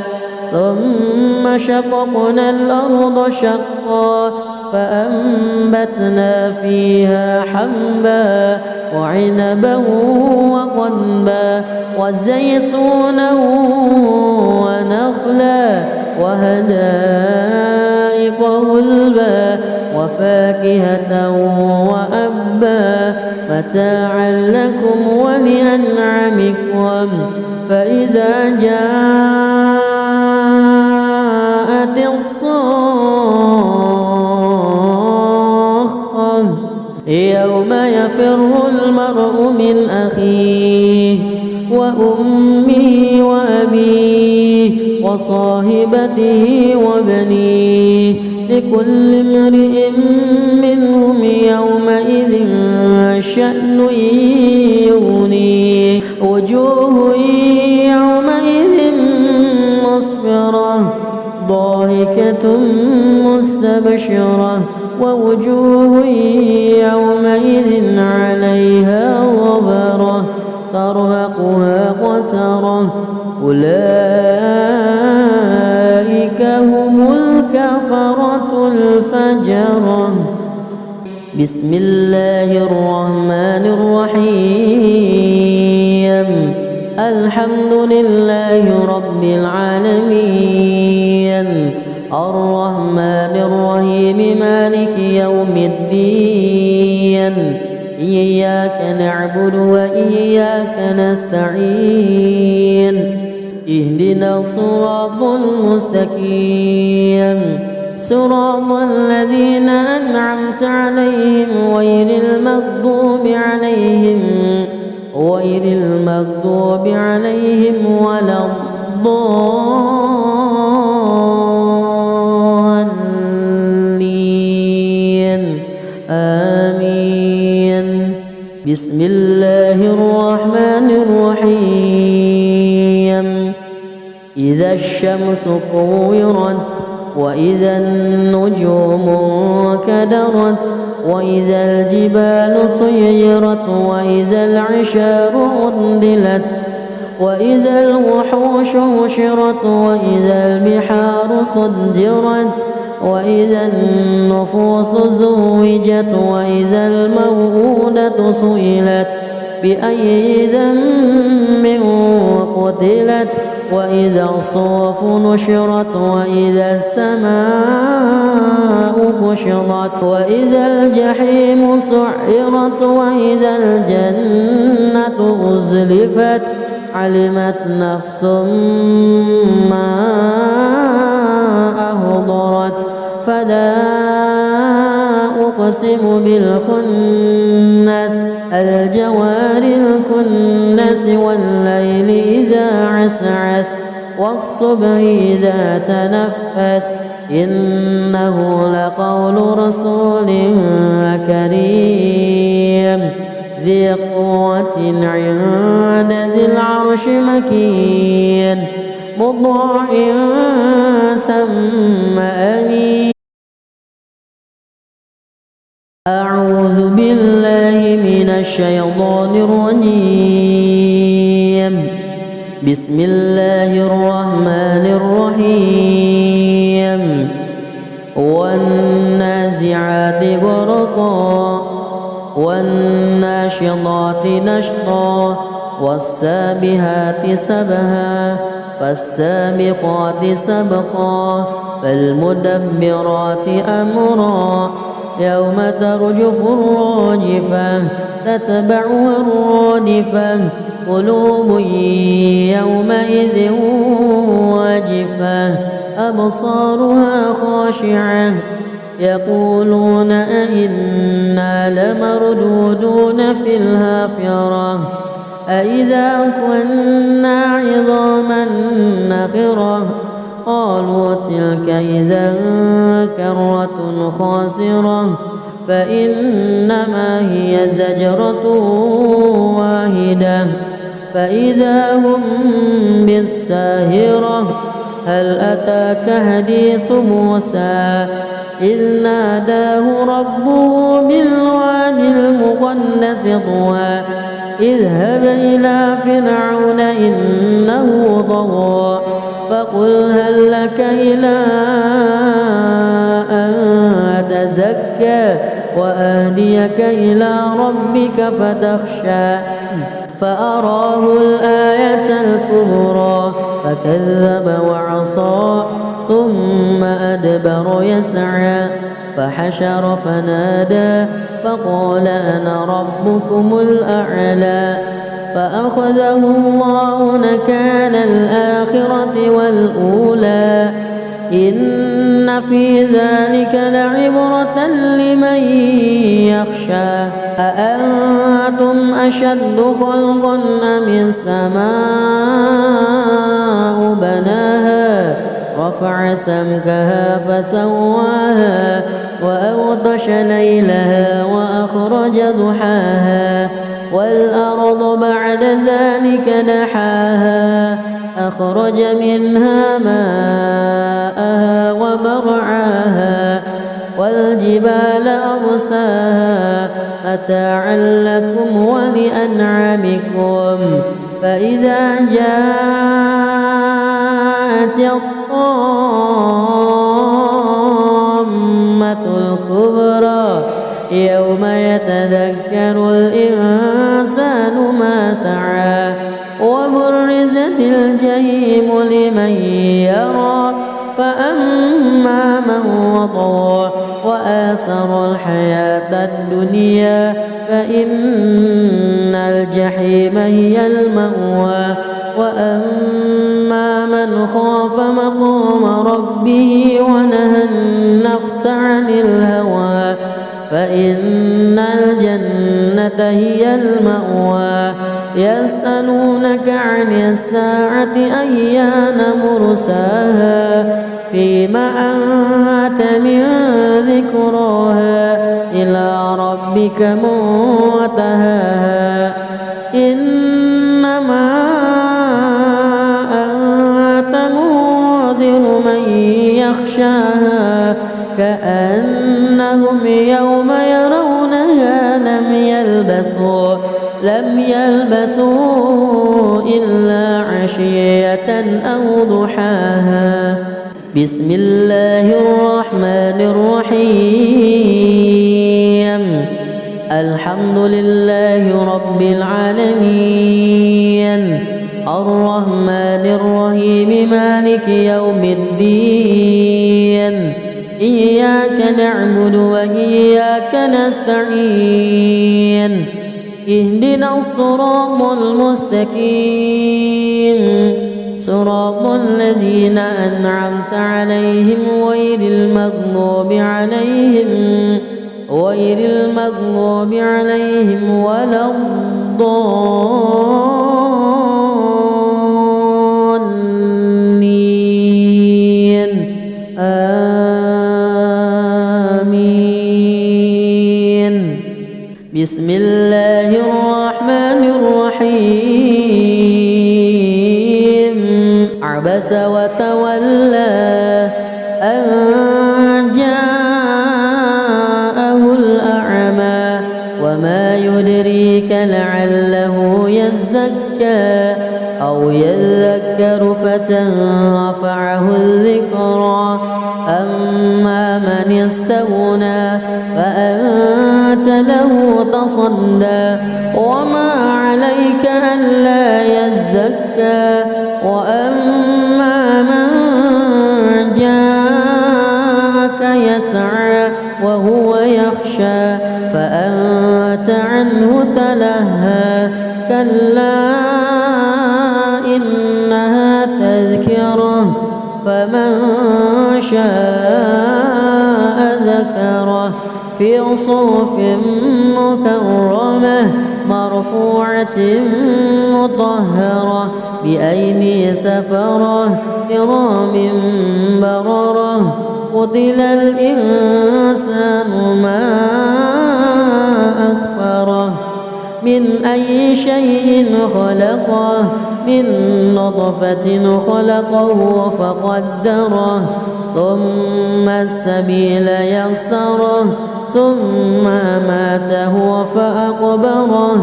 ثم شققنا الأرض شقا فأنبتنا فيها حبا وعنبا وقضبا وزيتونا ونخلا وحدائق غلبا وفاكهة وأبا متاعا لكم ولأنعامكم. فإذا جاءت الصاخة يوم يفر المرء من أخيه وأمه وأبيه وصاحبته وبنيه لكل امرئ منهم يومئذ شأن يغنيه. وجوه يومئذ مسفرة ضاحكة مستبشرة ووجوه يومئذ عليها غبرة ترهقها قترة أولئك هم الكفرة الفجرة. بسم الله الرحمن الرحيم. الحمد لله رب العالمين الرحمن الرحيم مالك يوم الدين إياك نعبد وإياك نستعين اهدنا الصراط المستقيم صراط الذين أنعمت عليهم غير المغضوب عليهم ولا الضالين آمين. بسم الله الرحمن الرحيم. إذا الشمس كورت وإذا النجوم انكدرت وإذا الجبال سيرت وإذا العشار عطلت وإذا الوحوش حشرت وإذا البحار سجرت وإذا النفوس زوجت وإذا الموءودة سئلت بأي ذنب قتلت وإذا الصحف نشرت وإذا السماء كشطت وإذا الجحيم سعرت وإذا الجنة أزلفت علمت نفس ما أهضرت فلا أقسم بالخنس الجوار الكنس والليل إذا عسعس والصبح إذا تنفس إنه لقول رسول كريم ذي قوة عند ذي العرش مكين مطاع ثم أمين. أعوذ بالله من الشيطان الرجيم. بسم الله الرحمن الرحيم. والنازعات غرقا والناشطات نشطا والسابحات سبها فالسابقات سبقا فالمدبرات أمرا يوم ترجف الراجفة تتبعها الرادفة قلوب يومئذ واجفة أبصارها خاشعة يقولون أئنا لمردودون في الحافرة أئذا كنا عظاما نخرة قالوا تلك إذا كرة خاسرة فإنما هي زجرة واحدة فإذا هم بالساهرة هل أتاك حديث موسى إذ ناداه ربه بالوادي المقدس طوى اذهب إلى فرعون إنه طغى فقل هل لك إلى أن تزكى وأهديك إلى ربك فتخشى فأراه الآية الكبرى فكذب وعصى ثم أدبر يسعى فحشر فنادى فقال أنا ربكم الأعلى فأخذه الله نكال الآخرة والأولى إن في ذلك لعبرة لمن يخشى أأنتم أشد خلقا أم السماء بناها رفع سمكها فسواها وأغطش ليلها وأخرج ضحاها والأرض بعد ذلك دحاها أخرج منها ماءها ومرعاها والجبال أرساها متاعا لكم ولأنعامكم فإذا جاءت الطامة الكبرى يوم يتذكر الإنسان ما سعى وبرزت الجحيم لمن يرى فأما من وطغى وآثر الحياة الدنيا فإن الجحيم هي المأوى وأما من من خاف مقام ربه ونهى النفس عن الهوى فإن الجنة هي المأوى يسألونك عن الساعة أيان مرساها فيما أنت من ذكراها إلى ربك منتهاها إنما أنت منذر من يخشاها كأنهم يوم يرونها لم يلبثوا إلا عشية أو ضحاها. بسم الله الرحمن الرحيم. الحمد لله رب العالمين الرحمن الرحيم مالك يوم الدين إياك نعبد وإياك نستعين اهدنا الصراط المستقيم صراط الذين أنعمت عليهم غير المغضوب عليهم ولا الضالين آمين. بسم الله الرحمن الرحيم. عبس وتولى أن جاءه الأعمى وما يدريك لعله يزكى أو يذكر فتنفعه الذكرى أما من استغنى فأنت له تصدى وما عليك ألا يزكى وأما من جاءك يسعى وهو يخشى فأنت عنه تلهى كلا إنها تذكرة فمن شاء ذكره في صحف مكرمة مرفوعة مطهرة بأيدي سفرة كرام بررة. قتل الإنسان ما أكفره من أي شيء خلقه من نطفة خلقه فقدره ثم السبيل يسره ثم ماته فأقبره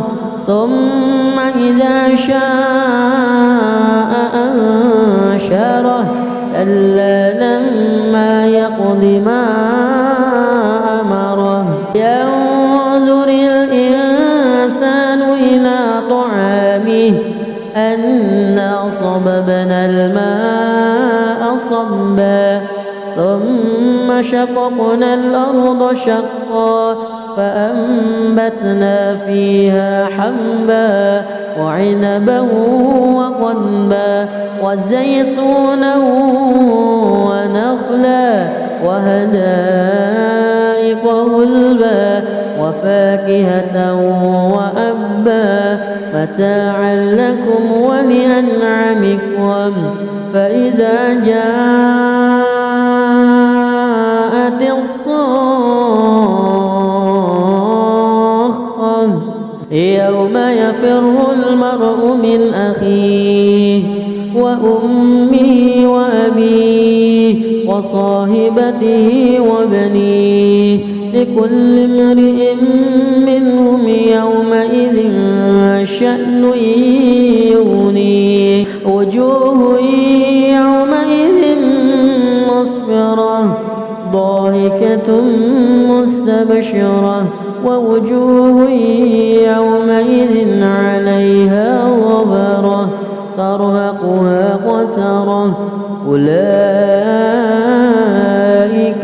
ثم إذا شاء أنشره كلا لما يقض ما أمره. ينظر الإنسان إلى طعامه أنا صببنا الماء صبا ثم شققنا الأرض شقا فأنبتنا فيها حبا وعنبا وقضبا وزيتونا ونخلا وحدائق غلبا وفاكهة وأبا متاعا لكم ولأنعامكم. فإذا جاءت الصاخة يوم يفر المرء من أخيه وأمه وأبيه وصاحبته وبنيه لكل امرئ منهم يومئذ شأن يغنيه. وجوه يومئذ مسفرة ضاحكة مستبشرة ووجوه يومئذ عليها غبرة ترهقها قترة أولئك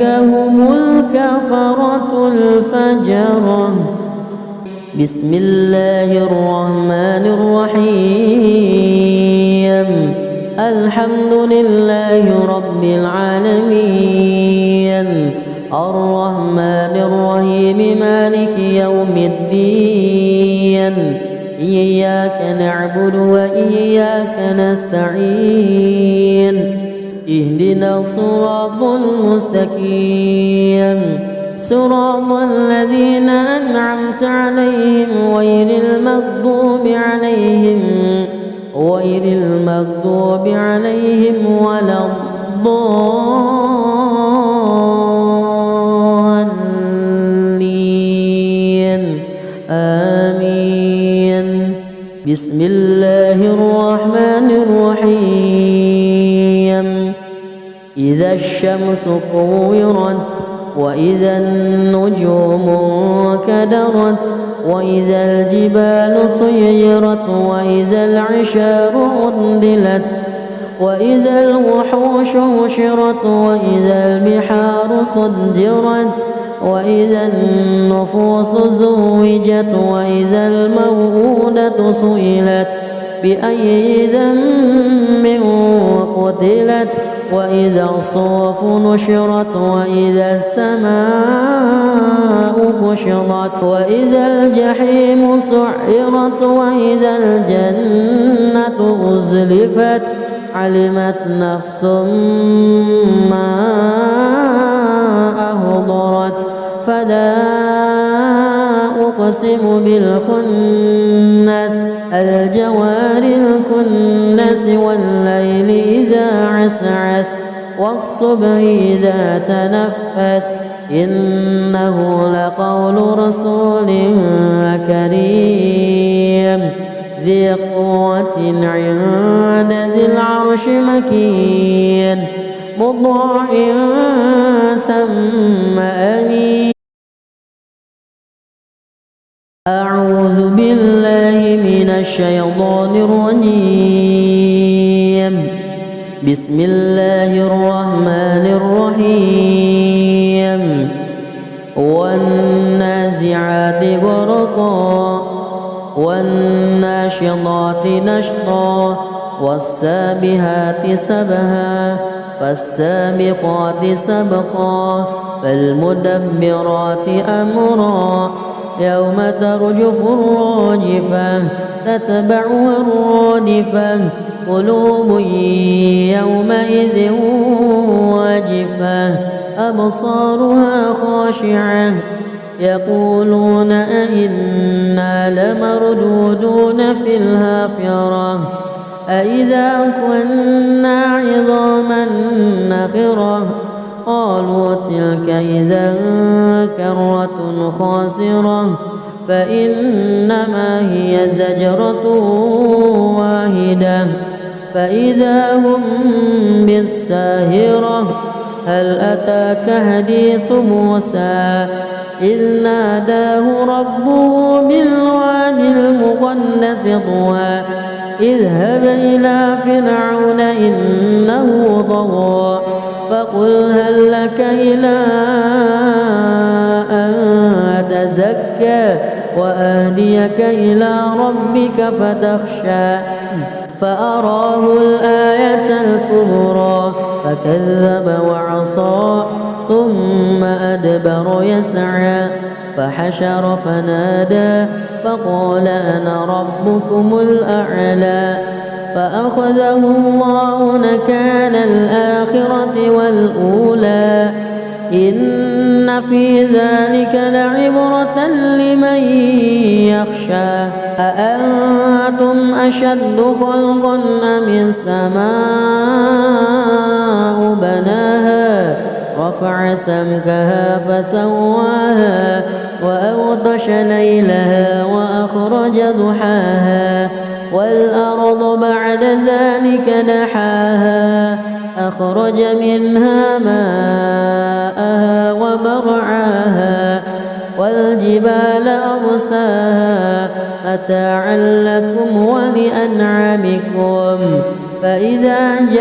هم الكفرة الفجرة. بسم الله الرحمن الرحيم. الحمد لله رب العالمين الرحمن الرحيم مالك يوم الدين إياك نعبد وإياك نستعين اهدنا الصراط المستقيم صراط الذين أنعمت عليهم غير المغضوب عليهم ولا الضالين آمين. بسم الله الرحمن الرحيم إذا الشمس كورت وإذا النجوم انكدرت وإذا الجبال سيرت وإذا العشار عطلت وإذا الوحوش حشرت وإذا البحار سجرت وإذا النفوس زوجت وإذا الموءودة سئلت بأي ذنب قتلت وإذا الصحف نشرت وإذا السماء كشطت وإذا الجحيم سعرت وإذا الجنة أزلفت علمت نفس ما أهضرت فلا أقسم بالخنس الجوار الكنس والليل إذا عسعس والصبح إذا تنفس إنه لقول رسول كريم ذي قوة عند ذي العرش مكين مطاع ثم أمين. أعوذ بالله من الشيطان الرجيم. بسم الله الرحمن الرحيم والنازعات غرقا والناشطات نشطا والسابحات سبها فالسابقات سبقا فالمدبرات أمرا يوم ترجف الراجفة تتبعها الرادفة قلوب يومئذ واجفة أبصارها خاشعة يقولون أئنا لمردودون في الحافرة أئذا كنا عظاما نخرة قالوا تلك إذا كرة خاسرة فإنما هي زجرة واحدة فإذا هم بالساهرة هل أتاك حديث موسى إذ ناداه ربه بالوادي المقدس طوى اذهب إلى فرعون إنه طغى فقل هل لك إلى أن تزكى وأهديك إلى ربك فتخشى فأراه الآية الكبرى فكذب وعصى ثم أدبر يسعى فحشر فنادى فقال أنا ربكم الأعلى فأخذه الله نكال الآخرة والأولى إن في ذلك لعبرة لمن يخشى أأنتم أشد خلقا أم السماء بناها رفع سمكها فسواها وأغطش ليلها وأخرج ضحاها والأرض بعد ذلك دحاها أخرج منها ماءها ومرعاها والجبال أرساها متاعا لكم ولأنعامكم فإذا جاءت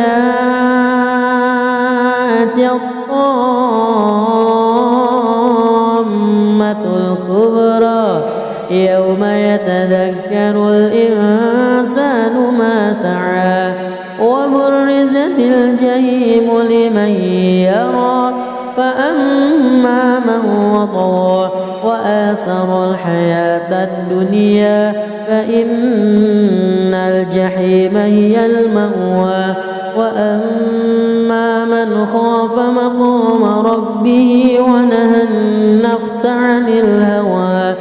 الطامة الكبرى يوم يتذكر الإنسان ما سعى وبرزت الجحيم لمن يرى فأما من وطغى وآثر الحياة الدنيا فإن الجحيم هي المأوى وأما من خاف مقام ربه ونهى النفس عن الهوى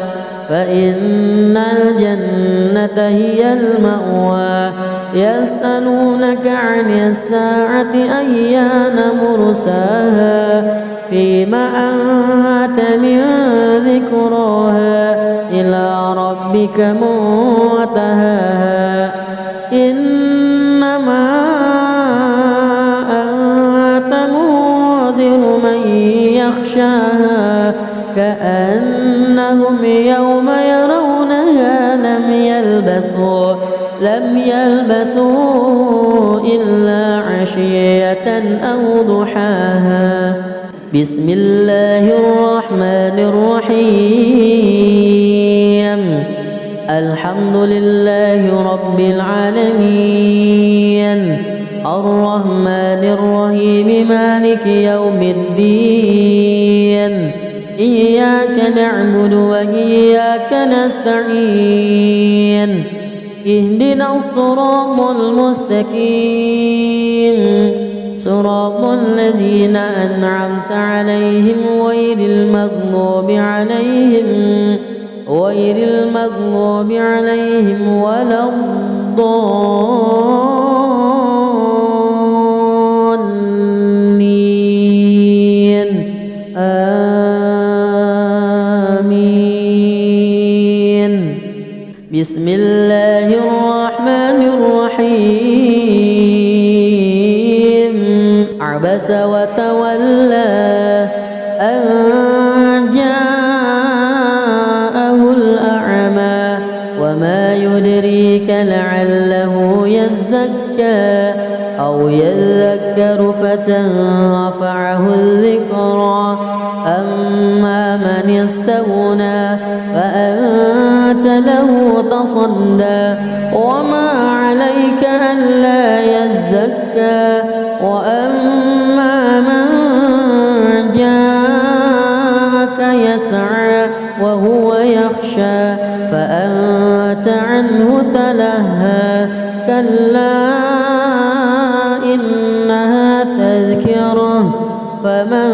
فإن الجنة هي المأوى يسألونك عن الساعة أيان مرساها فيما أنت من ذكراها إلى ربك منتهاها إنما أنت منذر من يخشاها كأنهم يوم يرونها لم يلبثوا إلا عشية أو ضحاها بسم الله الرحمن الرحيم الحمد لله رب العالمين الرحمن الرحيم مالك يوم الدين إياك نعبد وإياك نستعين اهدنا الصراط المستقيم صراط الذين أنعمت عليهم غير المغضوب عليهم ولا الضالين آمين بسم الله الرحمن الرحيم عبس وتولى أن جاءه الأعمى وما يدريك لعله يزكى أو يذكر فتنفعه الذكرى أما من استغنى فأنت له تصدى وما عليك ألا يزكى وأما من جاءك يسعى وهو يخشى فأنت عنه تلهى كلا إنها تذكرة فمن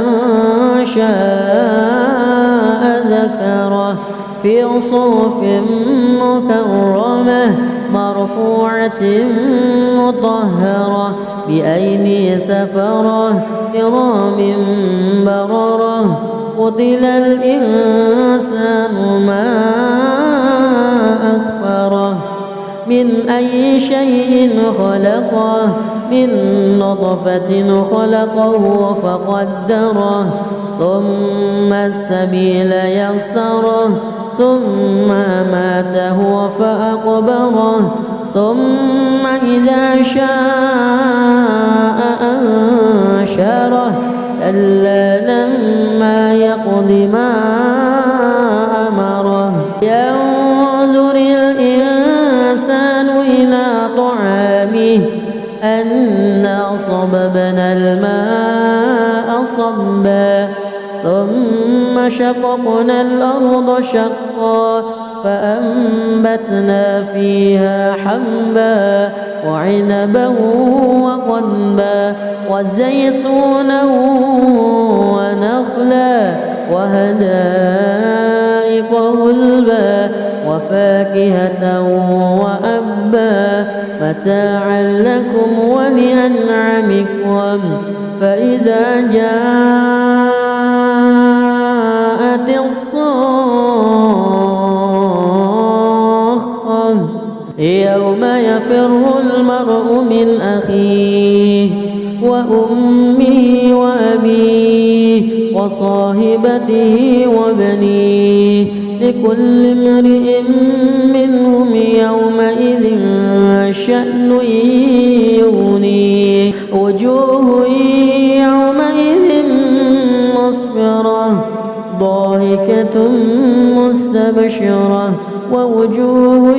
شاء ذكره في صحف مكرمة مرفوعة مطهرة بأيدي سفرة كرام بررة قتل الإنسان ما أكفره من أي شيء خلقه من نطفة خلقه فقدره ثم السبيل يسره ثم أماته فأقبره ثم إذا شاء أنشره كلا لما يقض ما أمره ينظر الإنسان إلى طعامه أنا صببنا الماء صبا ثم شققنا الأرض شقا فأنبتنا فيها حبا وعنبا وقضبا وزيتونا ونخلا وحدائق غلبا وفاكهة وأبا متاعا لكم ولأنعامكم فإذا جاءت الصاخة يوم يفر المرء من أخيه وأمه وأبيه وصاحبته وبنيه لكل امرئ منهم يومئذ شأن يغنيه وجوه يومئذ مسفرة ضاحكة مستبشرة ووجوه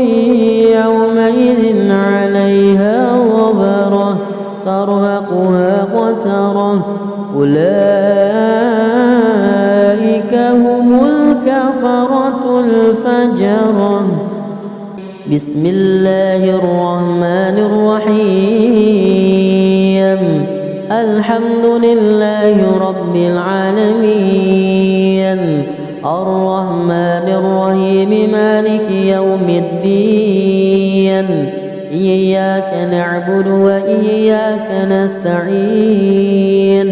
يومئذ عليها غبرة ترهقها قترة أولئك هم الكفرة الفجرة. بسم الله الرحمن الرحيم. الحمد لله رب العالمين الرحمن الرحيم مالك يوم الدين إياك نعبد وإياك نستعين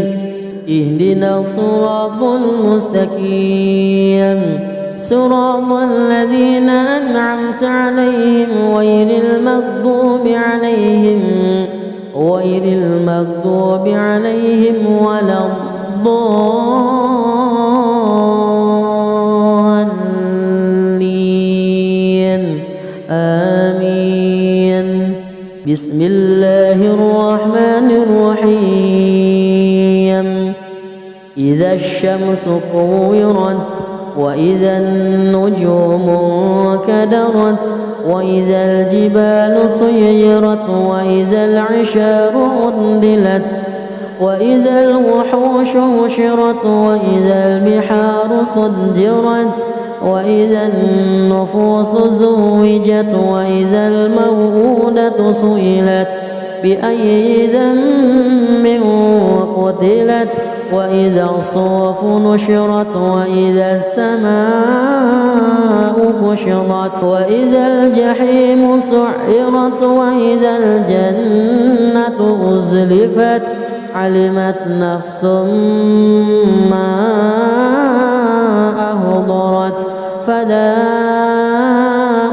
اهدنا الصراط المستقيم صراط الذين أنعمت عليهم غير المغضوب عليهم ولا الضالين آمين. بسم الله الرحمن الرحيم. إذا الشمس كورت وإذا النجوم انكدرت وإذا الجبال سيرت وإذا العشار عطلت وإذا الوحوش حشرت وإذا البحار سجرت وإذا النفوس زوجت وإذا الموءودة سئلت بأي ذنب قتلت وإذا الصحف نشرت وإذا السماء كشطت وإذا الجحيم سعرت وإذا الجنة أزلفت علمت نفس ما أحضرت. فلا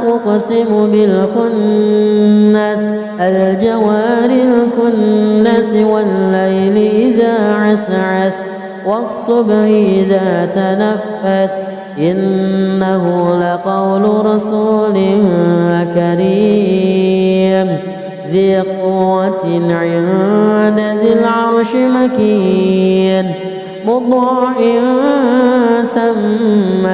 أقسم بالخنس الجوار الكنس والليل إذا عسعس والصبح إذا تنفس إنه لقول رسول كريم ذي قوة عند ذي العرش مكين مطاع ثم